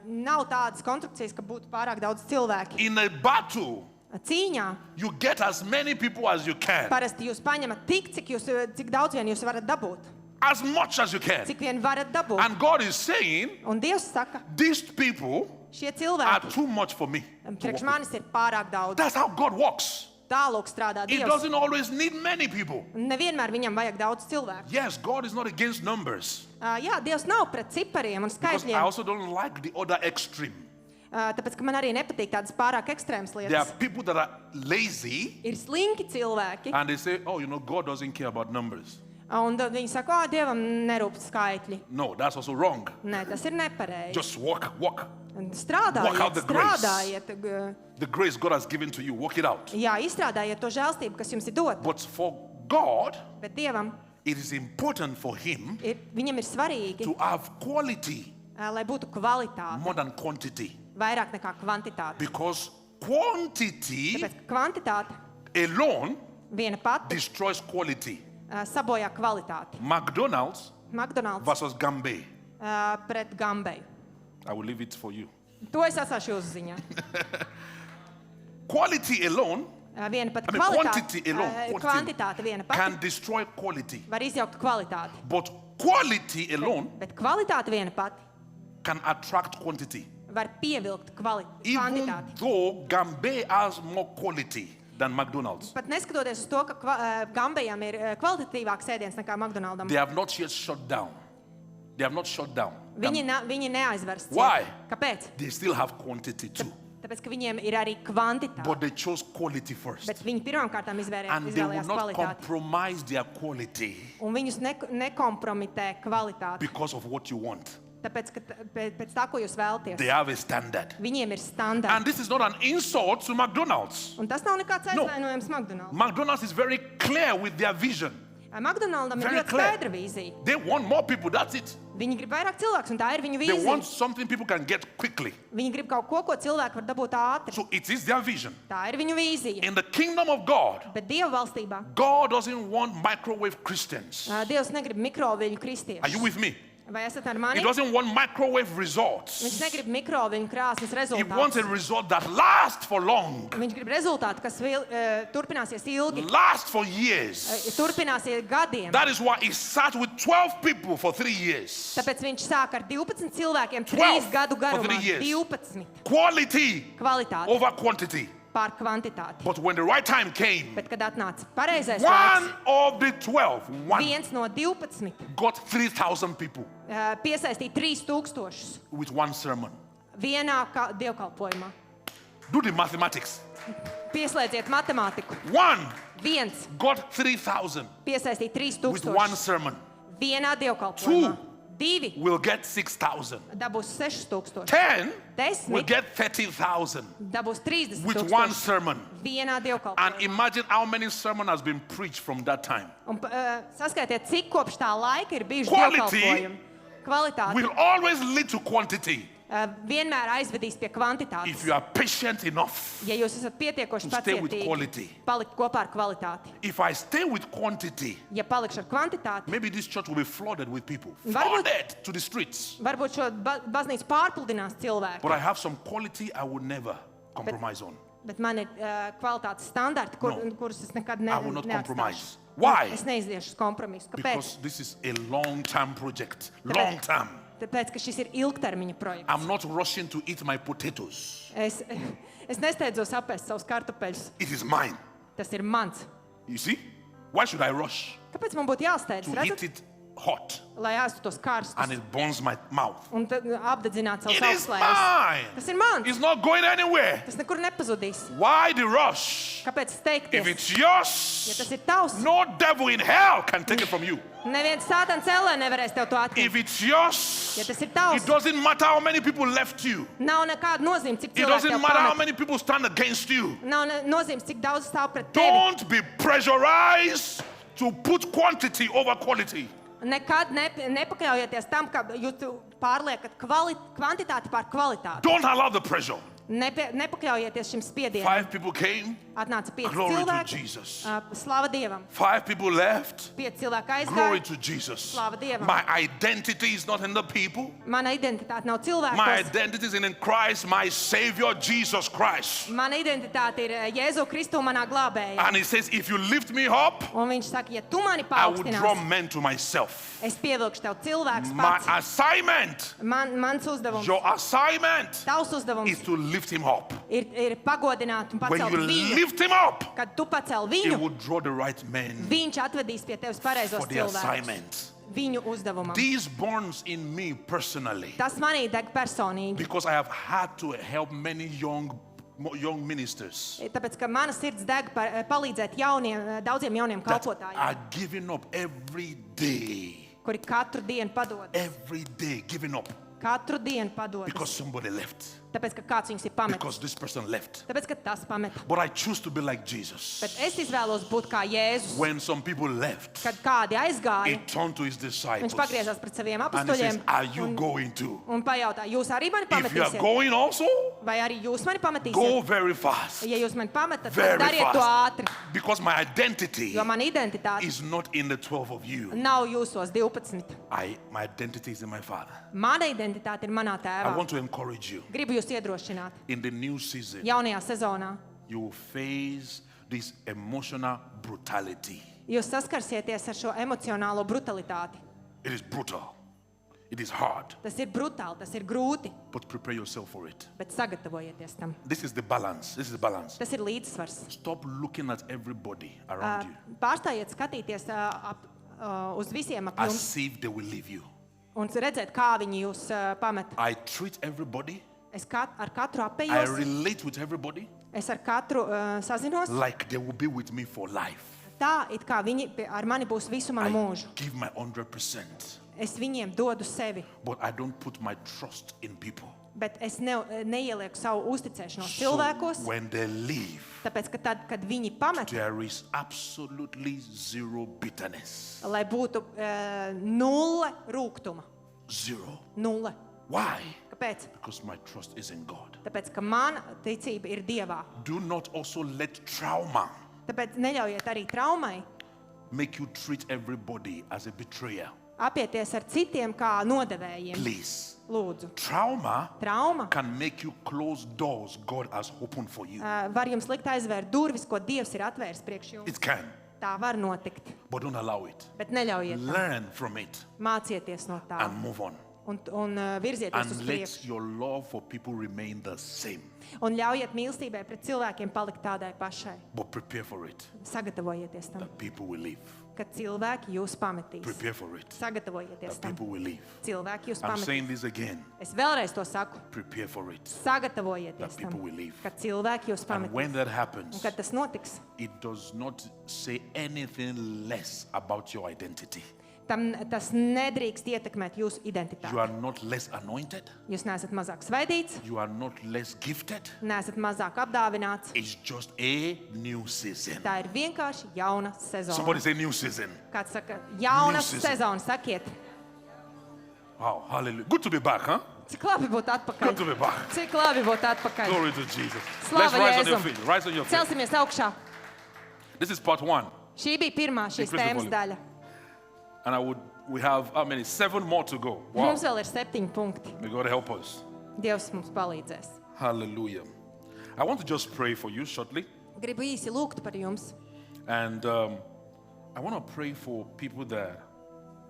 Nav tādas konstrukcijas, ka būtu pārāk daudz cilvēku. In a battle, Cīņā you get as many people as you can. parasti jūs paņemat tik, cik daudz vien jūs varat dabūt. As much as you can. Cik vien varat dabūt. And God is saying, Un Dievs saka, these people šie are cilvēki too much for me. to priekš work with. manis ir pārāk daudz. That's how God works. Tālūk strādā He Dievs. doesn't always need many people. Nevienmēr viņam vajag daudz cilvēku. Yes, God is not against numbers. Jā, Dievs nav pret cipariem un Because I skaitļiem. also don't like the other extreme. Tāpēc, ka man arī nepatīk tādas pārāk ekstrēmas There are lietas. people that are lazy Ir slinki cilvēki, and they say, oh, God doesn't care about numbers. un viņi saka, o, Dievam nerūp skaitļi. No, that's also wrong. Nē, tas ir nepareizi. Just walk. Walk out Strādājiet, the grace. strādājiet. the grace God has given to you. Walk it out. Jā, izstrādājiet to žēlstību, kas jums ir dota. But for God, Bet Dievam it is important for Him viņam ir svarīgi, to have quality lai būtu kvalitāte, more than quantity. vairāk nekā kvantitāte. Because quantity Tāpēc ka kvantitāte alone viena pati destroys quality. sabojā kvalitāti. McDonald's McDonald's versus Gambay. pret Gambeju. I will leave it for you. To es atstāšu jūsu ziņā. Quality alone Viena pati I mean, quantity alone, kvantitāte viena can pati destroy quality. var izjaukt kvalitāti. But quality alone Bet kvalitāte viena pati can attract quantity. var pievilkt Even kvantitāti. though Gambay has more quality than McDonald's. Pat neskatoties uz to, ka Gambejam ir kvalitatīvāks ēdiens nekā McDonaldam. They have not yet shut down. They have not shut down. Viņi neaizvers. Why? Kāpēc? They still have quantity too. Tāpēc, ka viņiem ir arī kvantitāte. but they chose quality first. Bet viņi pirmkārtām And they will izvēlējās not kvalitāti. compromise their quality Un viņus nekompromitē kvalitāti. because of what you want. Tāpēc, ka pēc tā, ko jūs vēlaties. They have a standard. Viņiem ir standarti. And this is not an insult to McDonald's. Un tas nav nekāds No. aizvainojums McDonald's. McDonald's is very clear with their vision. McDonald'am ir Very ļoti clear. skaidra vīzija. They want more people, that's it. Viņi grib vairāk cilvēkus, un tā ir viņu They want vīzija. something people can get quickly. Viņi grib kaut ko, ko cilvēki var dabūt ātri. So it is their vision. Tā ir viņu vīzija. In the kingdom of God, Bet Dieva valstībā God doesn't want microwave Christians. Dievs negrib mikroviļņu Are you kristiešus. with me? Vai esat ar He mani? doesn't want microwave Viņš results. negrib mikroviļņu krāsnes He wants a rezultātus. result that lasts for long, Viņš grib rezultātu, kas turpināsies ilgi, lasts for years. turpināsies gadiem. That is why he sat with 12 people for 3 years. Tāpēc viņš sāk ar 12 cilvēkiem 12 3 gadu for garumā. 3 years. 12 Quality kvalitāti over quantity. pār kvantitāti. But when the right time came, Bet, kad atnāca pareizais one laiks, of the 12, one viens no 12 got 3,000 people piesaistīja 3000 with one sermon. vienā dievkalpojumā. Do the mathematics. Pieslēdziet matemātiku. One Viens got 3,000 piesaistīja with one 3000 sermon. vienā dievkalpojumā. Two. 2 Will get 6,000. dabūs 6000. 10 will 10 get 30,000 dabūs 30 with one 000 sermon. vienā And dievkalpojumā. imagine how many sermon has been preached from that time. Un saskaitiet, cik kopš tā laika ir bijuši Quality dievkalpojumi. Kvalitāte Will always lead to quantity vienmēr aizvedīs pie if kvantitātes. you are patient enough. Ja jūs esat pietiekoši To stay with pacietīgi, quality. palikt kopā ar kvalitāti. If I stay with quantity, Ja palikšu ar kvantitāti, maybe this church will be flooded with people. Varbūt- Flooded to the streets. varbūt šo baznīcu pārpludinās cilvēki. But I have some quality I will never compromise on. Bet man ir kvalitātes standarti, No. kurus es nekad I will not neatstāšu. compromise. Why? Es neiziešu uz kompromisu. Kāpēc? Because this is a long-term project. Long term. Tāpēc, ka šis ir ilgtermiņa projekts. I'm not rushing to eat my potatoes. Es nesteidzos apēst savus kartupeļus. It is mine. Tas ir mans. You see? Why should I rush Kāpēc man būtu jāsteidz? to Redzat? eat it hot Lai ēstu tos karstus and it burns my mouth? un tad apdedzinātu savus It is augstslēgus. mine. Tas ir mans. It's not going anywhere. Tas nekur nepazudīs. Why the rush? Kāpēc If steigties? it's Ja yours, tas ir tavs, no devil in hell can take it from you. neviens sātans ellē nevarēs tev to atņemt. If it's yours, Ja tas ir tavs, it doesn't matter how many people left you. nav nekāda nozīme, cik It cilvēki doesn't tev matter how pamet. many people stand against you. Nav nozīmes, cik daudz stāv pret tevi. Don't be pressurized to put quantity over quality. Nekad nepakļaujieties tam, ka jūs pārliekat kvantitāti pār kvalitāti. Don't allow the pressure. Nepakļaujieties šim spiedienam. 5 people came, Atnāca 5 glory to cilvēki. Jesus. Slava Dievam. 5 people left, 5 cilvēki glory aizgāja. to Jesus. Slava Dievam. My identity is not in the people. Mana identitāte nav My cilvēkos. identity is in Christ, my Savior, Jesus Christ. Mana identitāte ir Jēzu Kristu manā glābējā. And he says, if you lift me up, Un viņš saka, ja tu mani I will draw paaugstināsi, men to myself. es pievilkšu tev cilvēkus My pats. assignment, Mans uzdevums, your assignment tavs uzdevums is to lift him up. ir pagodināt un When pacelt you viņu. lift him up, Kad tu pacel it viņu, will draw the right men viņš atvedīs pie tevis pareizos for the cilvēkus. assignment. Viņu uzdevumam. This burns in me personally Tas manī deg personīgi. because I have had to help many young ministers Tāpēc, ka mana sirds deg palīdzēt daudziem jauniem that kalpotājiem, are giving up every day. kuri katru dienu padodas. Every day giving up Katru dienu padodas. because somebody left, Tāpēc, ka kāds viņus ir pametis. because this person left. Tāpēc, ka tas pameta. But I choose to be like Jesus. Bet es izvēlos būt kā Jēzus. When some people left, Kad kādi aizgāja, he turned to his disciples viņš pagriezās pret saviem and he says, apstuļiem are you going to? un pajautā, jūs arī mani If you are pametīsiet? going also, Vai arī jūs mani go pametīsiet? very fast. Ja jūs mani pametat, Very tad dariet to fast. ātri. Because my identity Jo mana identitāte is not in the 12 of you. nav jūsos 12. My identity is in my Father. Mana identitāte ir manā I tēvā. want to encourage you. Gribu jūs iedrošināt. In the new season, Jaunajā sezonā you will face this emotional brutality. jūs saskarsieties ar šo emocionālo brutalitāti. It is brutal. It is hard. Tas ir brutāli, tas ir grūti, But prepare yourself for it. bet sagatavojieties tam. This is the balance. This is the balance. Tas ir līdzsvars. Stop looking at everybody around you Pārstājiet skatīties uz visiem ap jums as if they will leave you. un redzēt, kā viņi jūs pamet. I treat everybody Ar katru I apējos, relate with everybody es ar katru sazinos, like they will be with me for life. tā, it kā viņi ar mani būs visu manu I mūžu. give my 100%, Es viņiem dodu sevi, but I don't put my trust in people. bet es neielieku savu uzticēšanos cilvēkos, when they leave, tāpēc, ka tad, kad viņi pamet, there is absolutely zero bitterness. lai būtu nulle rūgtuma. Zero. Nulle. Why? Kāpēc? Because my trust is in God. Tāpēc, ka mana ticība ir Dievā. Do not also let trauma Tāpēc neļaujiet arī traumai make you treat everybody as a betrayer. apieties ar citiem kā nodevējiem. Please. Lūdzu. Trauma Trauma can make you close doors God has opened for you. var jums likt aizvērt durvis, ko Dievs ir atvērs priekš jums. It can, Tā var notikt, but don't allow it. bet neļaujiet tam. Learn from it Mācieties no tā and move on. un virzieties uz And priekšu. let your love for people remain the same. Un ļaujiet mīlestībai pret cilvēkiem palikt tādai pašai. But prepare for it. Sagatavojieties tam, That people will leave. kad cilvēki jūs pametīs. Prepare for it. Sagatavojieties That tam, people will leave. cilvēki jūs I'm pametīs. saying this again. Es vēlreiz to saku. Prepare for it. Sagatavojieties That people tam, will leave. kad cilvēki jūs And when pametīs. that Un happens, kad tas notiks, it does not say anything less about your identity. tas nedrīkst ietekmēt jūsu You identitāti. are not less anointed. Jūs neesat mazāk svaidīts, You are not less gifted. neesat mazāk apdāvināts. It's just a new season. Tā ir vienkārši jauna sezona. Somebody say new season. Kāds saka, jauna New season. sezona, sakiet. Wow, hallelujah. Good to be back, huh? Cik labi būt Good atpakaļ. to be back. Cik labi būt atpakaļ. Glory to Jesus. Slava Let's rise on your Jēzum. feet. Rise on your feet. Celsimies augšā. This is part one. Šī bija pirmā šīs Increase the tēmas volume. daļa. And we have how many? 7 more to go. Wow. Mums vēl ir 7 punkti. May God help us. Dievs mums palīdzēs. Hallelujah. I want to just pray for you shortly. Gribu īsi lūgt par jums. And I want to pray for people that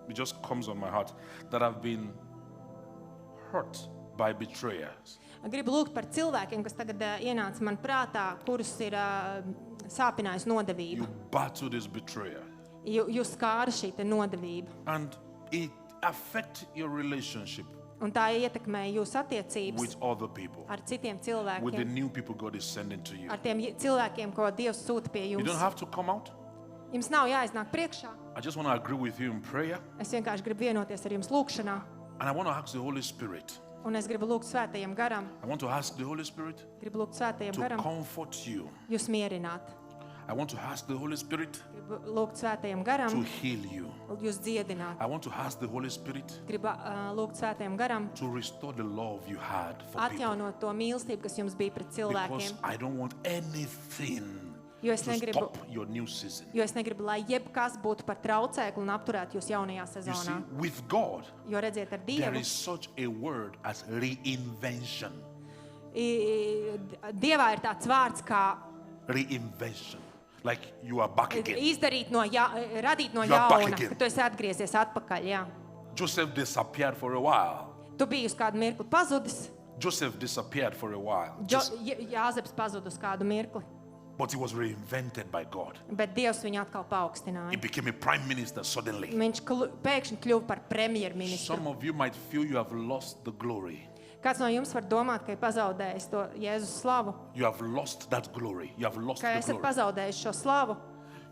it just comes on my heart that have been hurt by betrayers. Gribu lūgt par cilvēkiem, kas tagad ienāca man prātā, kurus ir sāpinājusi You nodevība. battle this betrayer. Jūs skāra šī te nodevība. And it affects your relationship Un tā ietekmē jūsu attiecības with other people, ar citiem with the cilvēkiem. new people God is sending to you. Ar tiem cilvēkiem, ko Dievs sūta pie You jums. don't have to come out. Jums nav jāiznāk priekšā. I just want to agree with you in prayer. Es vienkārši gribu vienoties ar jums lūkšanā. And I want to ask the Holy Spirit. Un es gribu lūgt svētajam garam. I want to ask the Holy Spirit Gribu lūgt svētajam to garam comfort you. jūs mierināt. I want to ask the Holy Spirit Gribu lūgt svētajam to garam heal you. jūs dziedināt. I want to ask the Holy Spirit Gribu lūgt svētajam garam to restore the love you had for people. atjaunot to mīlestību, kas jums bija pret Because cilvēkiem. I don't want anything Jo es to negribu, stop your new season. lai jebkas būtu par traucēkli un apturētu jūs jaunajā You see, sezonā. with God, Jo redziet, ar there Dievu, is such a word as reinvention. Dievā ir tāds vārds kā Reinvention. Like you are back again. izdarīt radīt no You are back jauna, again. ka tu esi atgriezies atpakaļ. Jā. Joseph disappeared for a while. Tu biji uz kādu mirkli pazudis, Joseph disappeared for a while. Jāzeps pazuda uz kādu mirkli, But he was reinvented by God. bet Dievs viņu atkal paaugstināja. He became a prime minister suddenly. Viņš pēkšņi kļuva par premjerministru. Some of you might feel you have lost the glory. Kāds no jums var domāt, ka ir pazaudējis to Jēzus slavu, You have lost that glory. You have lost ka the esat glory. pazaudējuši šo slavu,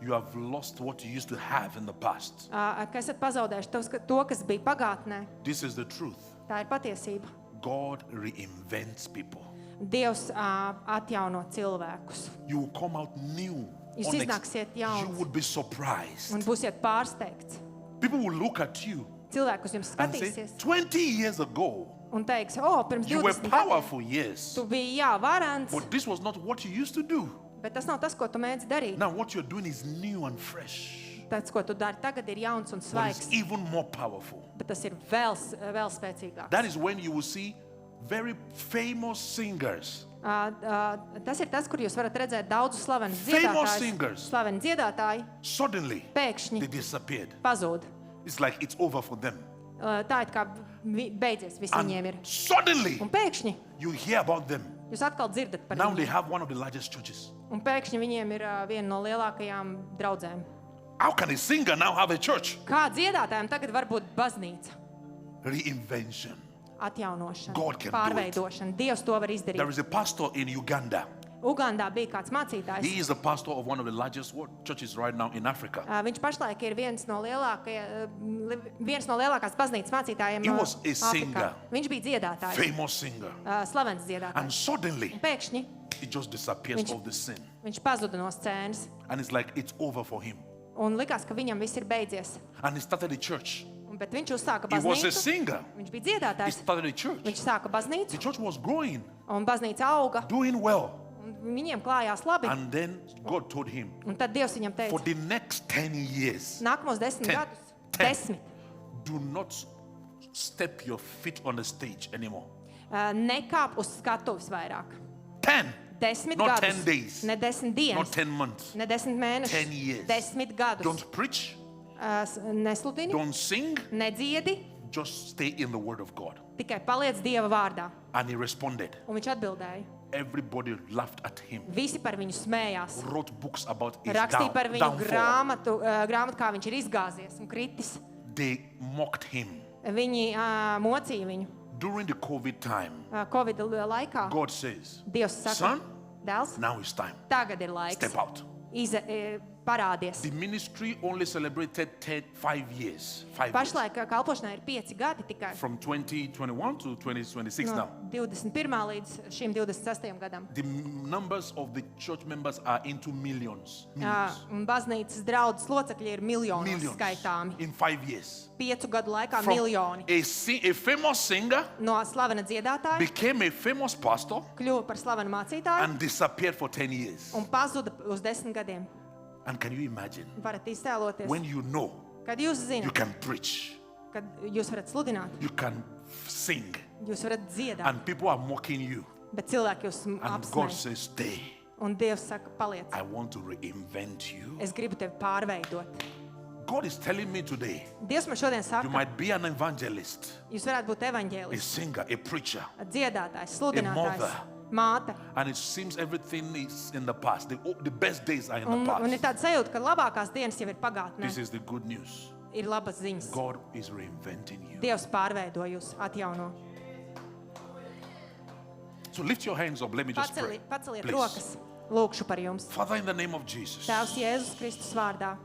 You have lost what you used to have in the past. ka esat pazaudējuši to, kas bija pagātnē. This is the truth. Tā ir patiesība. God reinvents people. Dievs atjauno cilvēkus. You will come out new. Jūs iznāksiet jauns. You would be surprised. Un būsiet pārsteigts. People will look at you Cilvēki uz jums and say, skatīsies 20 years ago, un teiks, pirms you were 20 gadiem powerful, yes. tu biji varants, But this was not what you used to do. bet tas nav tas, ko tu mēdz darīt. Now what you're doing is new and fresh. Tas, ko tu dari tagad, ir jauns un But svaigs, it's even more powerful. bet tas ir vēl spēcīgāks. That is when you will see very famous singers. Tas ir tas, kur jūs varat redzēt daudzus slavenus Famous dziedātājus. singers. Slaveni dziedātāji Suddenly, pēkšņi they disappeared. pazūd. It's like it's over for them. Tā ir kā beidzies, viss viņiem ir. And suddenly, Un pēkšņi you hear about them. jūs atkal dzirdat par Now they viņiem. have one of the largest churches. Un pēkšņi viņiem ir viena no lielākajām draudzēm. How can a singer now have a church? Kā dziedātājiem tagad var būt baznīca? Reinvention. atjaunošana, God can do it. pārveidošana. Dievs to var There izdarīt. is a pastor in Uganda. Ugandā bija kāds mācītājs. He is the pastor of one of the largest churches right now in Africa. Viņš pašlaik ir viens no lielākās baznīcas mācītājiem He was a Āfrikā. singer. Viņš bija dziedātājs, Famous singer. slavens dziedātājs. And suddenly, Un pēkšņi it just disappears off the scene. viņš pazuda no scēnas. And it's like it's over for him. Un likās, ka viņam viss ir beidzies. And he started a church. Bet viņš uzsāka He was a baznīcu. singer. Viņš bija He dziedātājs. started a church. Viņš sāka The baznīcu, church was growing, un baznīca auga. doing well. Un viņiem klājās labi. And then God told him, Un tad Dievs viņam for teica, the next 10 years, nākamos 10 Ten. gadus, Ten. 10, do not step your feet on the stage anymore. nekāp uz skatuves vairāk. 10, 10 Not gadus, 10 days. ne 10 not dienas, 10 months. ne 10 mēnešus, 10 years. 10 gadus. Don't preach, Nesludini, don't sing, nedziedi, just stay in the word of God. tikai paliec Dieva vārdā. And he responded. Un viņš atbildēja. Everybody laughed at him, Visi par viņu smējās. wrote books about his Rakstīja par viņu downfall. grāmatu, kā viņš ir izgāzies un kritis. They mocked him. Viņi mocīja viņu. During the COVID time, Covid laikā God says, Dievs saka, son, dēls, now it's time. tagad ir laiks. Step out. Parādies. The ministry only celebrated 5 years. 5 years. Pašlaik kalpošanai ir 5 gadi tikai. From 2021 to 2026 No now. 21. līdz šim 26. gadam. The numbers of the church members are into millions. Millions. Un baznīcas draudzes locekļi ir miljonos Millions. skaitāmi. In 5 years. 5 gadu laikā From miljoni. a famous singer No slavena dziedātāja became a famous pastor kļuva par slavenu mācītāju and disappeared for 10 years. un pazuda uz 10 gadiem. And can you imagine? Varat iztēloties, When you know kad jūs you zināt, can preach, kad jūs varat sludināt, you can sing, jūs varat dziedāt, and people are mocking you, bet cilvēki jūs and God apsmēj. says, stay. Un Dievs saka, paliec. I want to reinvent you. Es gribu tevi pārveidot. God is telling me today, Dievs man šodien you saka, might be an evangelist, jūs varētu būt a evaņģēlists, singer, a preacher, dziedātājs, sludinātājs, mother. māte. and it seems everything is in the past. The best days are in Un the ir past. tāda sajūta, ka labākās dienas jau ir pagātnē. This is the good news. Ir labas ziņas. God is reinventing you. Dievs pārveido jūs, atjauno. So lift your hands up. Let me just pray. Paceliet Please. rokas. Lūkšu par jums. Father, in the name of Jesus, Tēvs Jēzus Kristus vārdā.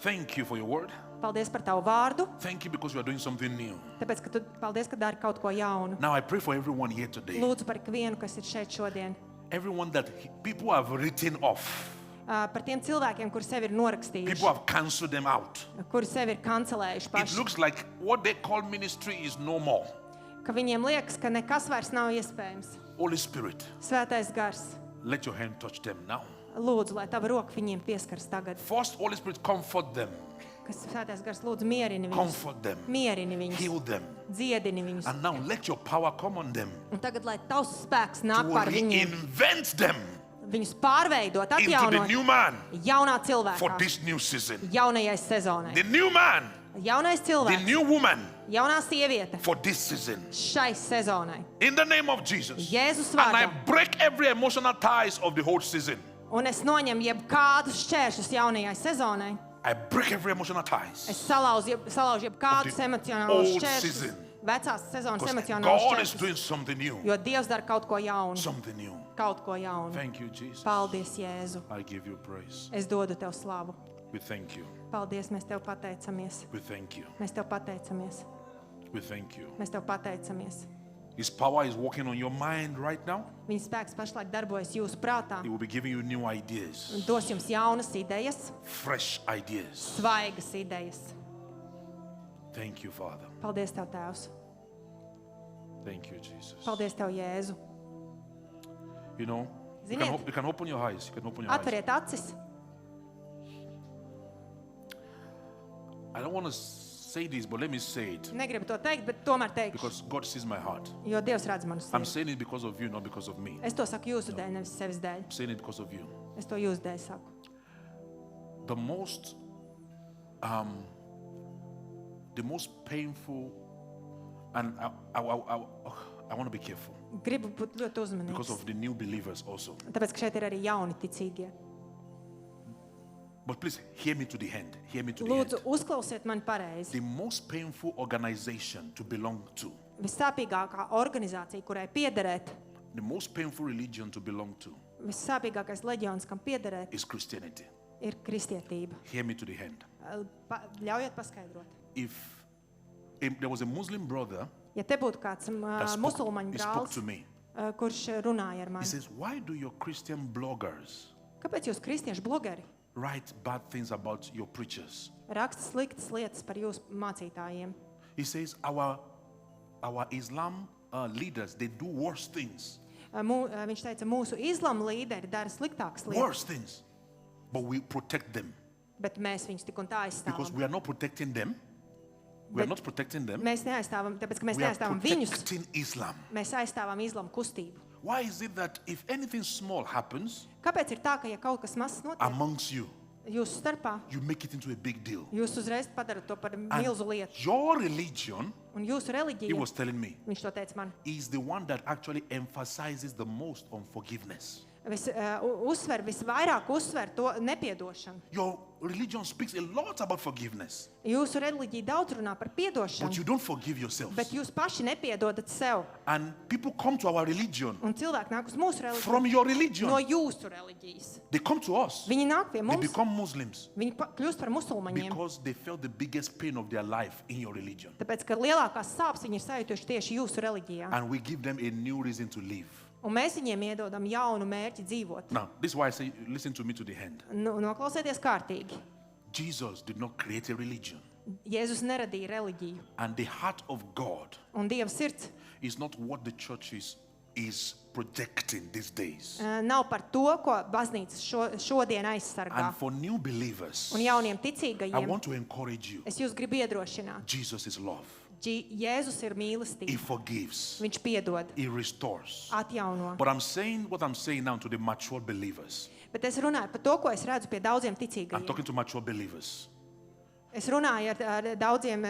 thank you for your word. Paldies par tavu vārdu. Thank you because you are doing something new. Tāpēc, ka tu, paldies, ka dari kaut ko jaunu. Now I pray for everyone here today. Lūdzu par ikvienu, kas ir šeit šodien. Everyone that people have written off. Par tiem cilvēkiem, kuri sevi ir norakstījuši, People have cancelled them out. kuri sevi ir kancelējuši It paši, looks like what they call ministry is no more. ka viņiem liekas, ka nekas vairs nav iespējams. Holy Spirit, Svētais gars, let your hand touch them now. lūdzu, lai tava roka viņiem pieskaras tagad. First, Holy Spirit, comfort them. Kas Svētais gars lūdzu mierini viņus, Comfort them. mierini viņus, Heal them. dziedini viņus. And now let your power come on them. Un tagad, lai tavs spēks nāk To par viņiem, reinvent them viņus pārveidot, into the atjaunot new man jaunā for cilvēkā, this new season. jaunajai sezonai. The new man, Jaunais the cilvēks, new woman jaunā sieviete for this season. šai sezonai. In the name of Jesus. Jēzus And I vārdā. break every emotional ties of the whole season. Un es noņemu jebkādus šķēršļus jaunajai sezonai. I break every emotional ties. Es salaužu jebkādus Of the emocionālus old šķēršļus, season. vecās sezonas Because emocionālus God is šķēršļus. doing something new. Jo Dievs dara kaut ko jaunu, Something new. kaut ko jaunu. Thank you, Jesus. Paldies, Jēzu. I give you praise. Es dodu tev slavu. We thank you. Paldies, mēs tev pateicamies. We thank you. Mēs tev pateicamies. We thank you. Mēs tev pateicamies. His power is working on your mind right now. Viņa spēks pašlaik darbojas jūsu prātā. He will be giving you new ideas, Dos jums jaunas idejas, fresh ideas. svaigas idejas. Thank you, Father. Paldies tev, Tēvs. Thank you, Jesus. Paldies tev, Jēzu. You know, Ziniet. you can open your eyes. You can open your eyes. Atveriet acis. I don't want to say this, but let me say it Negribu to teikt, bet tomēr teikšu. because God sees my heart. Jo Dievs redz manu I'm sirdi. saying it because of you, not because of me. Es to saku jūsu dēļ, nevis sevis dēļ. I'm saying it because of you. Es to jūsu dēļ saku. The most painful, and I want to be careful Gribu būt ļoti because uzmanīgs. of the new believers also. Tāpēc, ka šeit ir arī jauni ticīgie. But please hear me to the end. Hear me to the Lūdzu, end. uzklausiet mani pareizi. The most painful organization to belong to, Vissāpīgākā organizācija, kurai piederēt, the most painful religion to belong to vissāpīgākais leģions, kam piederēt, is Christianity. ir kristietība. Hear me to the end. Ļaujiet paskaidrot. If there was a Muslim brother Ja te būtu kāds that musulmaņu he spoke brālis, to me, kurš runāja ar he mani, says, why do your Christian bloggers kāpēc jūs kristiešu blogeri write bad things about your preachers? raksta sliktas lietas par jūsu mācītājiem? He says, our Islam leaders, they do worse things. Viņš teica, mūsu islama līderi dara sliktākas lietas, Worse things. But we protect them. bet mēs viņus tik un tā Because aizstāvam. we are not protecting them. We are Bet not protecting them. Mēs neaizstāvam, tāpēc, ka mēs We are neaizstāvam viņus, protecting Islam. mēs aizstāvam islamu kustību. Why is it that if anything small happens Kāpēc ir tā, ka ja kaut kas mazs notiek amongst you, jūsu starpā, you make it into a big deal? jūs uzreiz padarat to par And milzu lietu? your religion, Un jūsu he reliģija, was telling me, viņš to teica man, is the one that actually emphasizes the most on forgiveness. visvairāk uzsver to nepiedošanu. Your religion speaks a lot about forgiveness, Jūsu reliģija daudz runā par but piedošanu, you don't forgive yourselves. bet jūs paši nepiedodat sev. And people come to our religion Un cilvēki nāk uz mūsu reliģiju from your religion. no jūsu reliģijas. They come to us. Viņi nāk pie They mums, become Muslims viņi kļūst par musulmaņiem. because they felt the biggest pain of their life in your religion. Tāpēc, ka lielākās sāpes viņi ir sajutuši tieši jūsu reliģijā. And we give them a new reason to live. Un mēs viņiem iedodam jaunu mērķi dzīvot. Now, this is why I say, listen to me to the end. Noklausieties kārtīgi. Jesus did not create a religion. Jēzus neradīja reliģiju. And the heart of God Un Dieva sirds is not what the church is projecting these days. nav par to, ko baznīca šodien aizsargā. And for new believers, Un jauniem I ticīgajiem want to encourage you. es jūs gribu iedrošināt. Jesus is love. Jēzus ir He mīlestība. forgives. Viņš piedod, He restores. atjauno. But I'm saying what I'm saying now to the mature believers. Bet es runāju par to, ko es redzu pie daudziem I'm ticīgajiem. talking to mature believers. Es runāju ar daudziem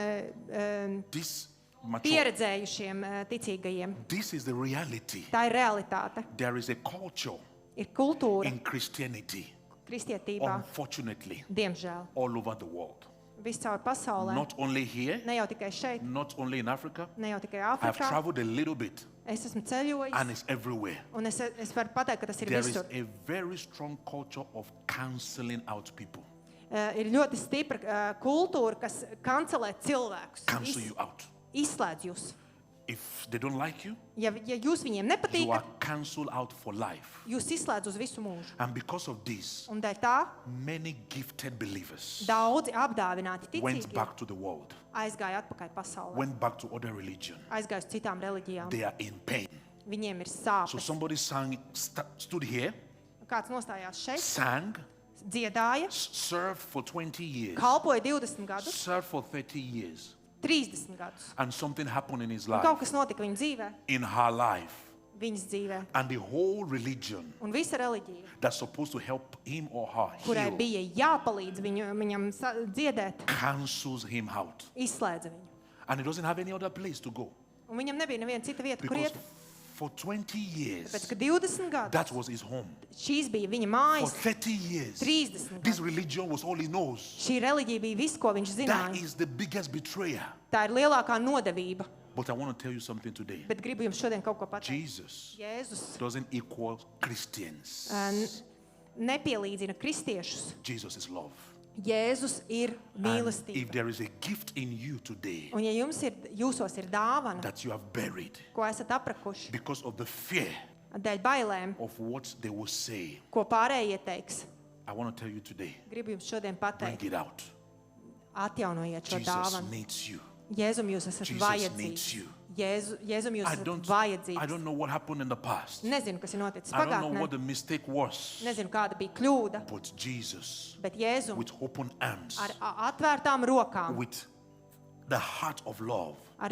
This mature, pieredzējušiem ticīgajiem. this is the reality. Tā ir realitāte. There is a culture Ir kultūra in Christianity, kristietībā, unfortunately, diemžēl, all over the world. viscaur pasaulē. Not only here, Ne jau tikai šeit, not only in Africa. ne jau tikai I've Āfrikā. traveled a little bit Es esmu ceļojis, and it's everywhere. un es varu pateikt, ka tas ir There is visur. a very strong culture of canceling out people. Ir ļoti stipra kultūra, kas kancelē cilvēkus, Cancel you out. izslēdz jūs. If they don't like you, Ja jūs viņiem you nepatīkat, are cancelled out for life. jūs izslēdz uz visu mūžu. And because of this, Un dēļ tā many gifted believers daudzi apdāvināti went ticīgi back to the world, aizgāja atpakaļ pasaulē, went back to other religion. aizgāja uz citām reliģijām. They are in pain. Viņiem ir So sāpes. somebody stood here, Kāds nostājās šeit, sang, dziedāja, served for 20 years, kalpoja 20 gadus, served for 30 years, 30 gadus. and something happened in his Un kaut life, kas notika viņa dzīvē, in her life, viņas dzīvē. and the whole religion Un visa reliģija, that's supposed to help him or her kurai heal, bija jāpalīdz viņam dziedēt, cancels him out. izslēdza viņu. And he doesn't have any other place to go. Un viņam nebija neviena cita vieta, kur Because iet. for 20 Tāpēc, years, ka 20 that gadus was his home. šīs bija viņa For mājas, 30 years, 30 this gadus. religion was all he knows. Šī reliģija bija viss, ko viņš That zināja. is the biggest betrayer. Tā ir lielākā nodevība. But I want to tell you something today. Bet gribu jums šodien kaut ko pateikt. Jesus Jēzus doesn't equal Christians. nepielīdzina kristiešus. Jesus is love. Jēzus ir And mīlestība. if there is a gift in you today Un ja jūsos ir dāvana, that you have buried ko esat aprakuši, because of the fear dēļ bailēm, of what they will say, ko pārējie teiks, I want to tell you today, gribu jums šodien bring pateikt, it out. atjaunojiet šo Jesus dāvanu. needs you. Jēzum jūs esat Jesus vajadzīgs. needs you. Jēzum jūs I esat don't vajadzīgs. know what happened in the past. Nezinu, kas ir noticis I don't know what pagātnē. the mistake was. Nezinu, kāda bija kļūda, But Jesus, bet Jēzum with open arms, ar atvērtām rokām, with the heart of love, ar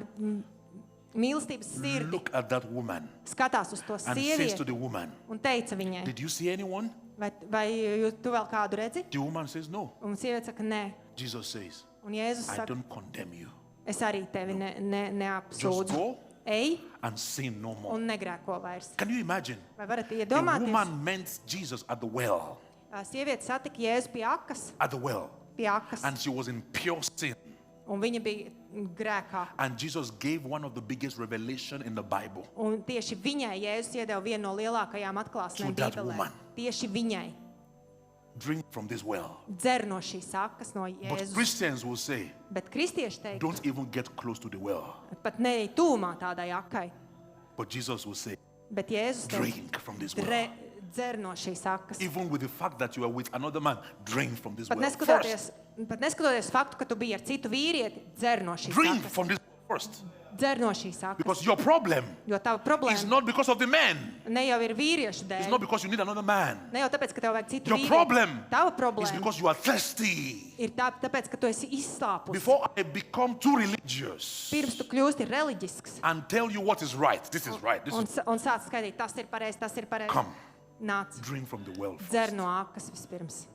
mīlestības sirdi look at that woman skatās uz to and says to sievieti the woman, un teica viņai, did you see anyone? vai tu vēl kādu redzi? The woman says, no. Un sieviete saka, nē. Jesus says, Un Jēzus I saka, don't condemn you. es arī tevi Just neapsūdzu. go Ej and sin no more. un negrēko vairs. Can you imagine? Vai varat A iedomāties? woman met Jesus at the well. Sieviete satika Jēzu pie akas, at the well, pie akas, and she was in pure sin. un viņa bija grēkā. And Jesus gave one of the biggest revelation in the Bible. Un tieši viņai Jēzus iedeva vienu no lielākajām atklāsmēm To that Bībelē. woman. Tieši viņai. Drink from this well. Dzer no šīs akas, no But Jēzus. Christians will say, Bet kristieši teikt, don't even get close to the well. pat neej tūmā tādai akai. But Jesus will say, Bet Jēzus teikt, drink from this well. dzer no šīs akas. Even with the fact that you are with another man, drink from this Pat well neskatoties, first. pat neskatoties faktu, ka tu biji ar citu vīrieti, dzer no šīs Drink akas. from this first. Dzer no šīs akas. Because your problem Jo tava is problēma not because of the man. ne jau ir vīriešu It's dēļ. not because you need another man. Ne jau tāpēc, ka tev vajag citu Your vīrieti. problem Tava It's problēma because you are thirsty. ir tāpēc, ka tu esi izslāpus. Before I become too religious Pirms tu kļūsti reliģisks and tell you what is right, this is right, this un, is un sāc skaidīt, tas ir pareizi, tas ir pareizi. Come. Nāc, drink from the well. dzer no akas vispirms.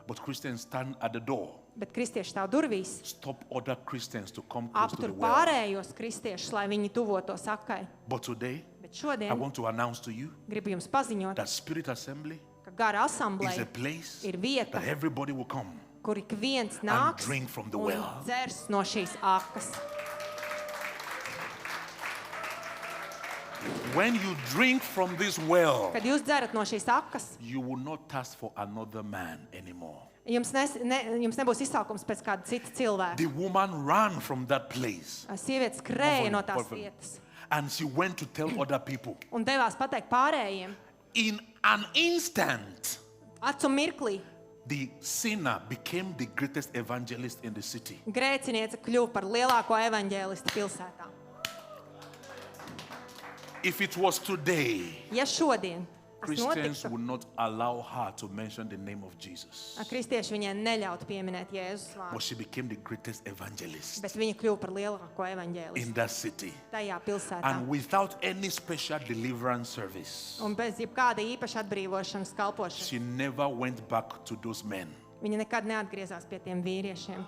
But Christians stand at the door, Bet kristieši stāv durvīs, stop other Christians to come close to aptur the well. pārējos kristiešus, lai viņi tuvotos akai. But today, Bet I šodien want to announce to you gribu jums paziņot, that Spirit Assembly ka gara is a asambleja place ir vieta, that everybody will come. kur ik viens nāks drink from the un well. dzers no šīs akas. When you drink from this well, Kad jūs dzerat no šīs akas, you will not thirst for another man anymore. jums nebūs izsaukums pēc kāda cita cilvēka. The woman ran from that place Sievietes skrēja no tās Forward. vietas and she went to tell other people. un devās pateikt pārējiem. In an instant, Acu mirklī the sinner became the greatest evangelist in the city. grēciniece kļuva par lielāko evaņģēlistu pilsētā. If it was today, Ja šodien tas Christians notiktu, would not allow her to mention the name of Jesus. kristieši viņai neļautu pieminēt Jēzus But vārdu, she became the greatest evangelist bet viņa kļuva par lielāko evaņģēlistu in that city. tajā pilsētā. And without any special deliverance service, Un bez jebkāda īpaša atbrīvošanas kalpošanas. she never went back to those men. Viņa nekad neatgriezās pie tiem vīriešiem.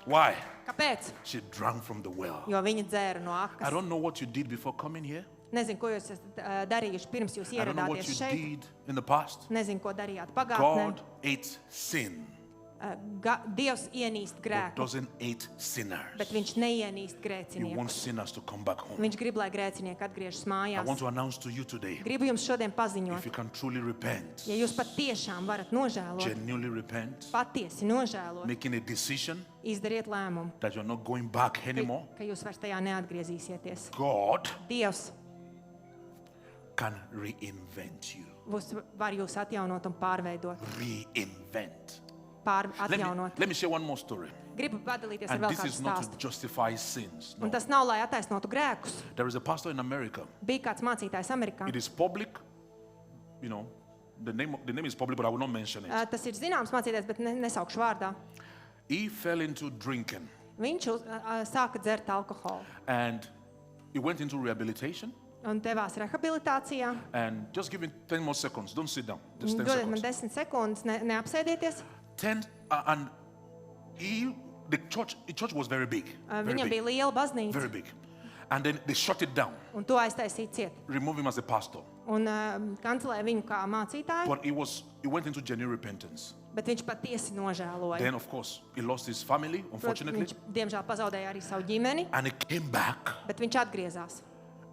Why? Kāpēc? She drank from the well. Jo viņa dzēra no I akas. don't know what you did before coming here. Nezinu, ko jūs esat darījuši pirms jūs I don't know what ieradāties you šeit. did in the past. Nezinu, ko darījāt pagātnē. God hates sin, Dievs ienīst but grēku, doesn't hate sinners. bet viņš neienīst He wants grēcinieku. sinners to come back home. Viņš grib, lai grēcinieki atgriežas I want mājās. to announce to you today, Gribu jums šodien if paziņot, you can truly repent, ja jūs patiešām varat nožēlot, genuinely repent, patiesi nožēlot, making a decision izdariet lēmumu, that you're not going back anymore, ka jūs vairs tajā neatgriezīsieties. God Dievs can reinvent you. var jūs atjaunot un pārveidot, Reinvent. atjaunot. Let me share one more story. Gribu padalīties ar And vēl this kādu is not to stāstu. justify sins. Un No. tas nav, lai attaisnotu grēkus. There is a pastor in America. Bija kāds mācītājs Amerikā. It is public, you know, the name is public, but I will not mention it. Tas ir zināms mācītājs, bet nesaukšu vārdā. He fell into drinking Viņš sāka dzert alkoholu and he went into rehabilitation. un devās rehabilitācijā. And just give me 10 more seconds. Don't sit down. Just 10 Dodiet man seconds. 10 sekundes, neapsēdieties. 10, and the church was very big. Very Viņam big. bija liela baznīca, Very big. And then they shut it down, un to aiztaisīja ciet. remove him as a pastor. Un kancelēja viņu kā mācītāju, But he went into genuine repentance. bet viņš patiesi nožēloja. Then, of course, he lost his family, unfortunately. Viņš, diemžēl, pazaudēja arī savu ģimeni, And he came back. bet viņš atgriezās.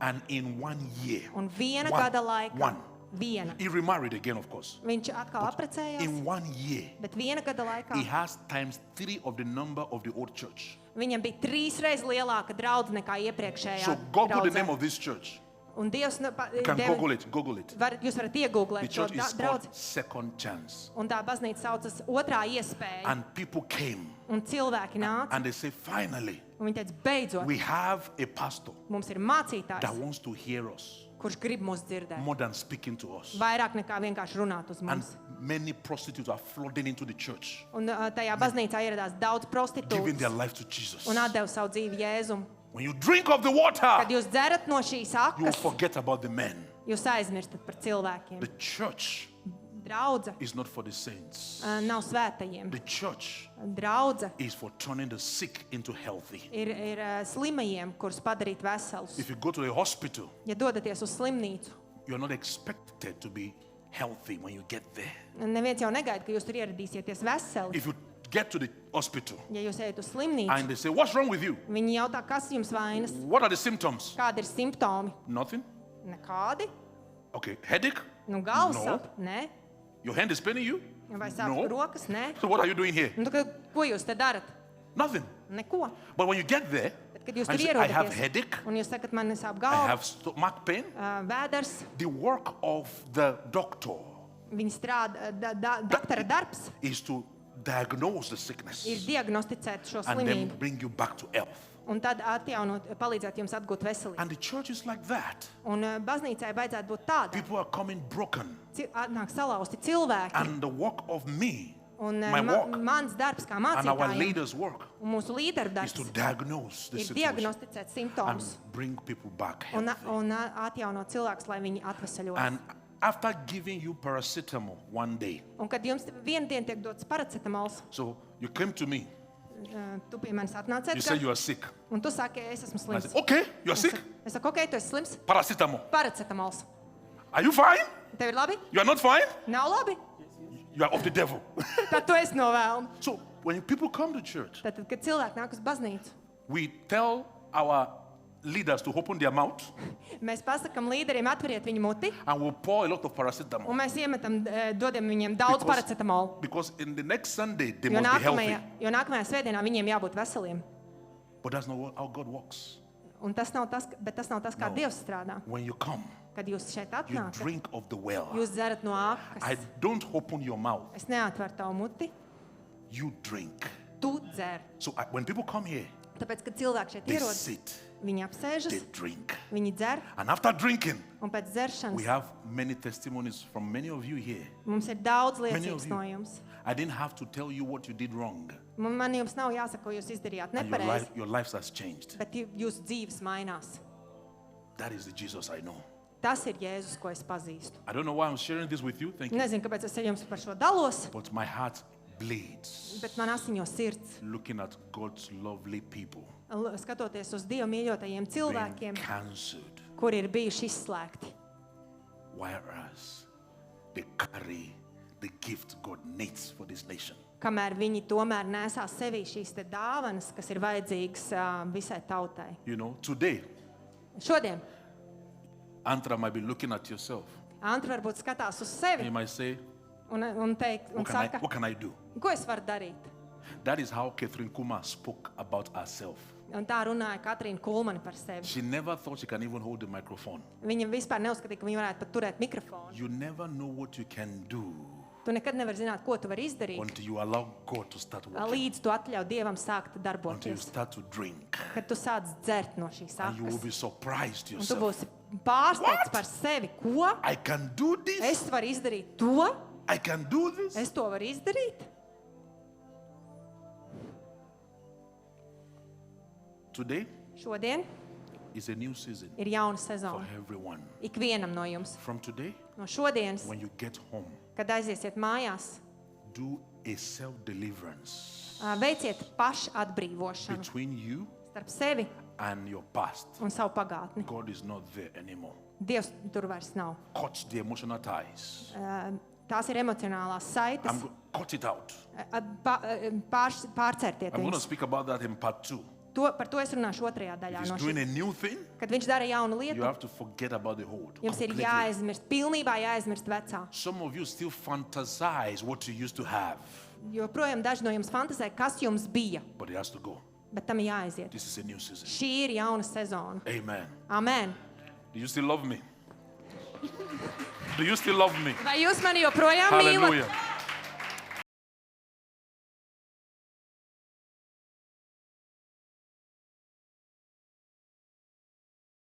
And in 1 year, Un viena One. gada laikā, One. viena, he remarried again, of course. viņš atkal apprecējās, In 1 year, bet viena gada laikā he has times 3 of the number of the old church. viņam bija 3 reizes lielāka draudze nekā iepriekšējā. So Google the draudzē. name of this church. Un Dievs, You can Google it. Google it. Jūs varat The iegooglēt šo church is draudzi. called Second Chance. Un tā baznīca saucas otrā iespēja. And people came Un cilvēki nāca, and they say, finally, un viņi teica, beidzot, we have a pastor mums ir that mācītājs, wants to hear us kurš grib mūs dzirdēt. more than speaking to us. Vairāk nekā vienkārši runāt uz And mums. many prostitutes are flooding into the church, Un tajā baznīcā ieradās daudz giving their prostitūtas life to Jesus. un atdeva savu dzīvi Jēzum. When you drink of the water, Kad jūs dzerat no šīs you will akas, forget about the men. jūs aizmirstat par cilvēkiem. The church Draudze is not for the saints. nav svētajiem. The church Draudze is for turning the sick into healthy. ir slimajiem, kurus padarīt veselus. If you go to a hospital, Ja dodaties uz slimnīcu, you're not expected to be healthy when you get there. Neviens jau negaida, ka jūs tur ieradīsieties veseli. If you get to the hospital Ja jūs ejat uz slimnīcu, and they say, what's wrong with you? viņi jautā, kas jums vainas, What are the symptoms? kādi ir simptomi. Nothing? Nekādi. Okay, headache? Nu, galvas No. sāp? Nē. Your hand is paining you? Vai sāp No. rokas? Nē. So what are you doing here? Nu, ko jūs te darat? Nothing. Neko. But when you get there, Bet, kad jūs and tur you say, I have ierodaties, headache, un jūs sakat, man sāp I galva, have stomach pain, vēders, the work of the doctor viņi strādā, doktora darbs is to diagnose the ir sickness diagnosticēt šo and then slimību. bring you back to health. Un tad palīdzēt jums atgūt veselību. And the church is like that. Un baznīcai vajadzētu būt tādai. People are coming broken. Nāk salauzti cilvēki. And the work of me, Un my work, mans darbs kā and our mācītājiem leaders' work un mūsu līderu is darbs to diagnose the ir situation diagnosticēt and simptomus bring people back un healthy. atjaunot cilvēkus, lai viņi atvesaļos. And after giving you paracetamol one day, Un kad jums vienu dienu tiek dots paracetamols, so you came to me, tu pie manis you atnāci, said you are sick. un tu saki, es esmu I slims. said, okay, you are sick? Es saku, ok, tu esi slims. Paracetamol. Paracetamols. Are you fine? Tev ir labi? You are not fine? Nav labi? You are of the devil. Tad tu esi no vēlna. So when people come to church, Tad, kad cilvēki nāk uz baznīcu, we tell our leaders to open their mouth mēs pasakam līderiem atveriet viņu muti, and we'll pour a lot of paracetamol. un mēs iemetam, dodam viņiem daudz paracetamolu. Because in the next Sunday, they Jo must be healthy. nākamajā svētdienā viņiem jābūt veseliem. But that's not how God works. Un tas nav tas, bet tas nav tas, kā No. Dievs strādā. When you come, Kad jūs šeit you atnākat, drink of the well. jūs dzerat no I ākas. don't open your mouth. Es neatveru tavu muti, You drink. tu dzer. So when people come here, Tāpēc, kad cilvēki šeit they ierodas, sit, viņi they apsēžas, drink. viņi dzer, And after drinking, un pēc we dzeršanas have many testimonies from many of you here. mums ir daudz Many of liecības you. no jums. I didn't have to tell you what you did wrong. Man jums nav jāsaka, ko jūs izdarījāt And nepareizi, your lives has changed. bet jūsu dzīves mainās. That is the Jesus I know. Tas ir Jēzus, ko es pazīstu. I don't know why I'm sharing this with you. Thank you. Nezinu, kāpēc es ar jums par šo dalos, But my heart bleeds bet man asiņo sirds, looking at God's lovely people skatoties uz Dievu mīļotajiem being cilvēkiem, cancelled, kuri ir bijuši izslēgti. whereas they carry the gift God needs for this nation. Kamēr viņi tomēr nesā sevī šīs te dāvanas, kas ir vajadzīgas visai tautai. You know, today, Šodien Antra might be looking at yourself. Antra varbūt skatās uz And sevi you might say, un teikt, un saka, what can I do? ko es varu darīt? That is how Catherine Kuma spoke about herself. Un tā runāja Katrīna Kulmane par sevi. She never thought she can even hold the microphone. Viņa vispār neuzskatīja, ka viņa varētu pat turēt mikrofonu. You never know what you can do Tu nekad nevari zināt, ko tu vari izdarīt, until you allow God to start working, līdz tu atļauj Dievam sākt until you darboties. start to drink. Kad tu sāc dzert no šīs And you will akas. be surprised Un tu yourself. būsi pārsteigts What? par sevi. Ko? I can do this. Es varu izdarīt to? I can do this. Es to varu izdarīt? Today Šodien is a new season ir jauna for sezona. everyone. Ikvienam no jums. From today, No šodienas, when you get home, kad aiziesiet mājās, do a self-deliverance veiciet pašu atbrīvošanu between you starp sevi and your past. un savu pagātni. God is not there anymore. Dievs tur vairs nav. Cut the emotional ties. Tās ir emocionālās saites. Cut it out. Pārcērtiet I'm going to viņus. speak about that in part 2. Par to es runāšu otrajā If daļā. he's No doing šī. a new thing, Kad viņš dara jaunu you lietu, have to forget about the old. jums ir completely. jāaizmirst, pilnībā jāaizmirst vecā. Some of you still fantasize what you used to have, Jo projām daži no jums fantāzē, kas jums bija, but it has to go. bet tam ir jāaiziet. This is a new season. Šī ir jauna sezona. Amen. Amen. Do you still love me? Do you still love me? Vai jūs mani joprojām mīlat? Hallelujah.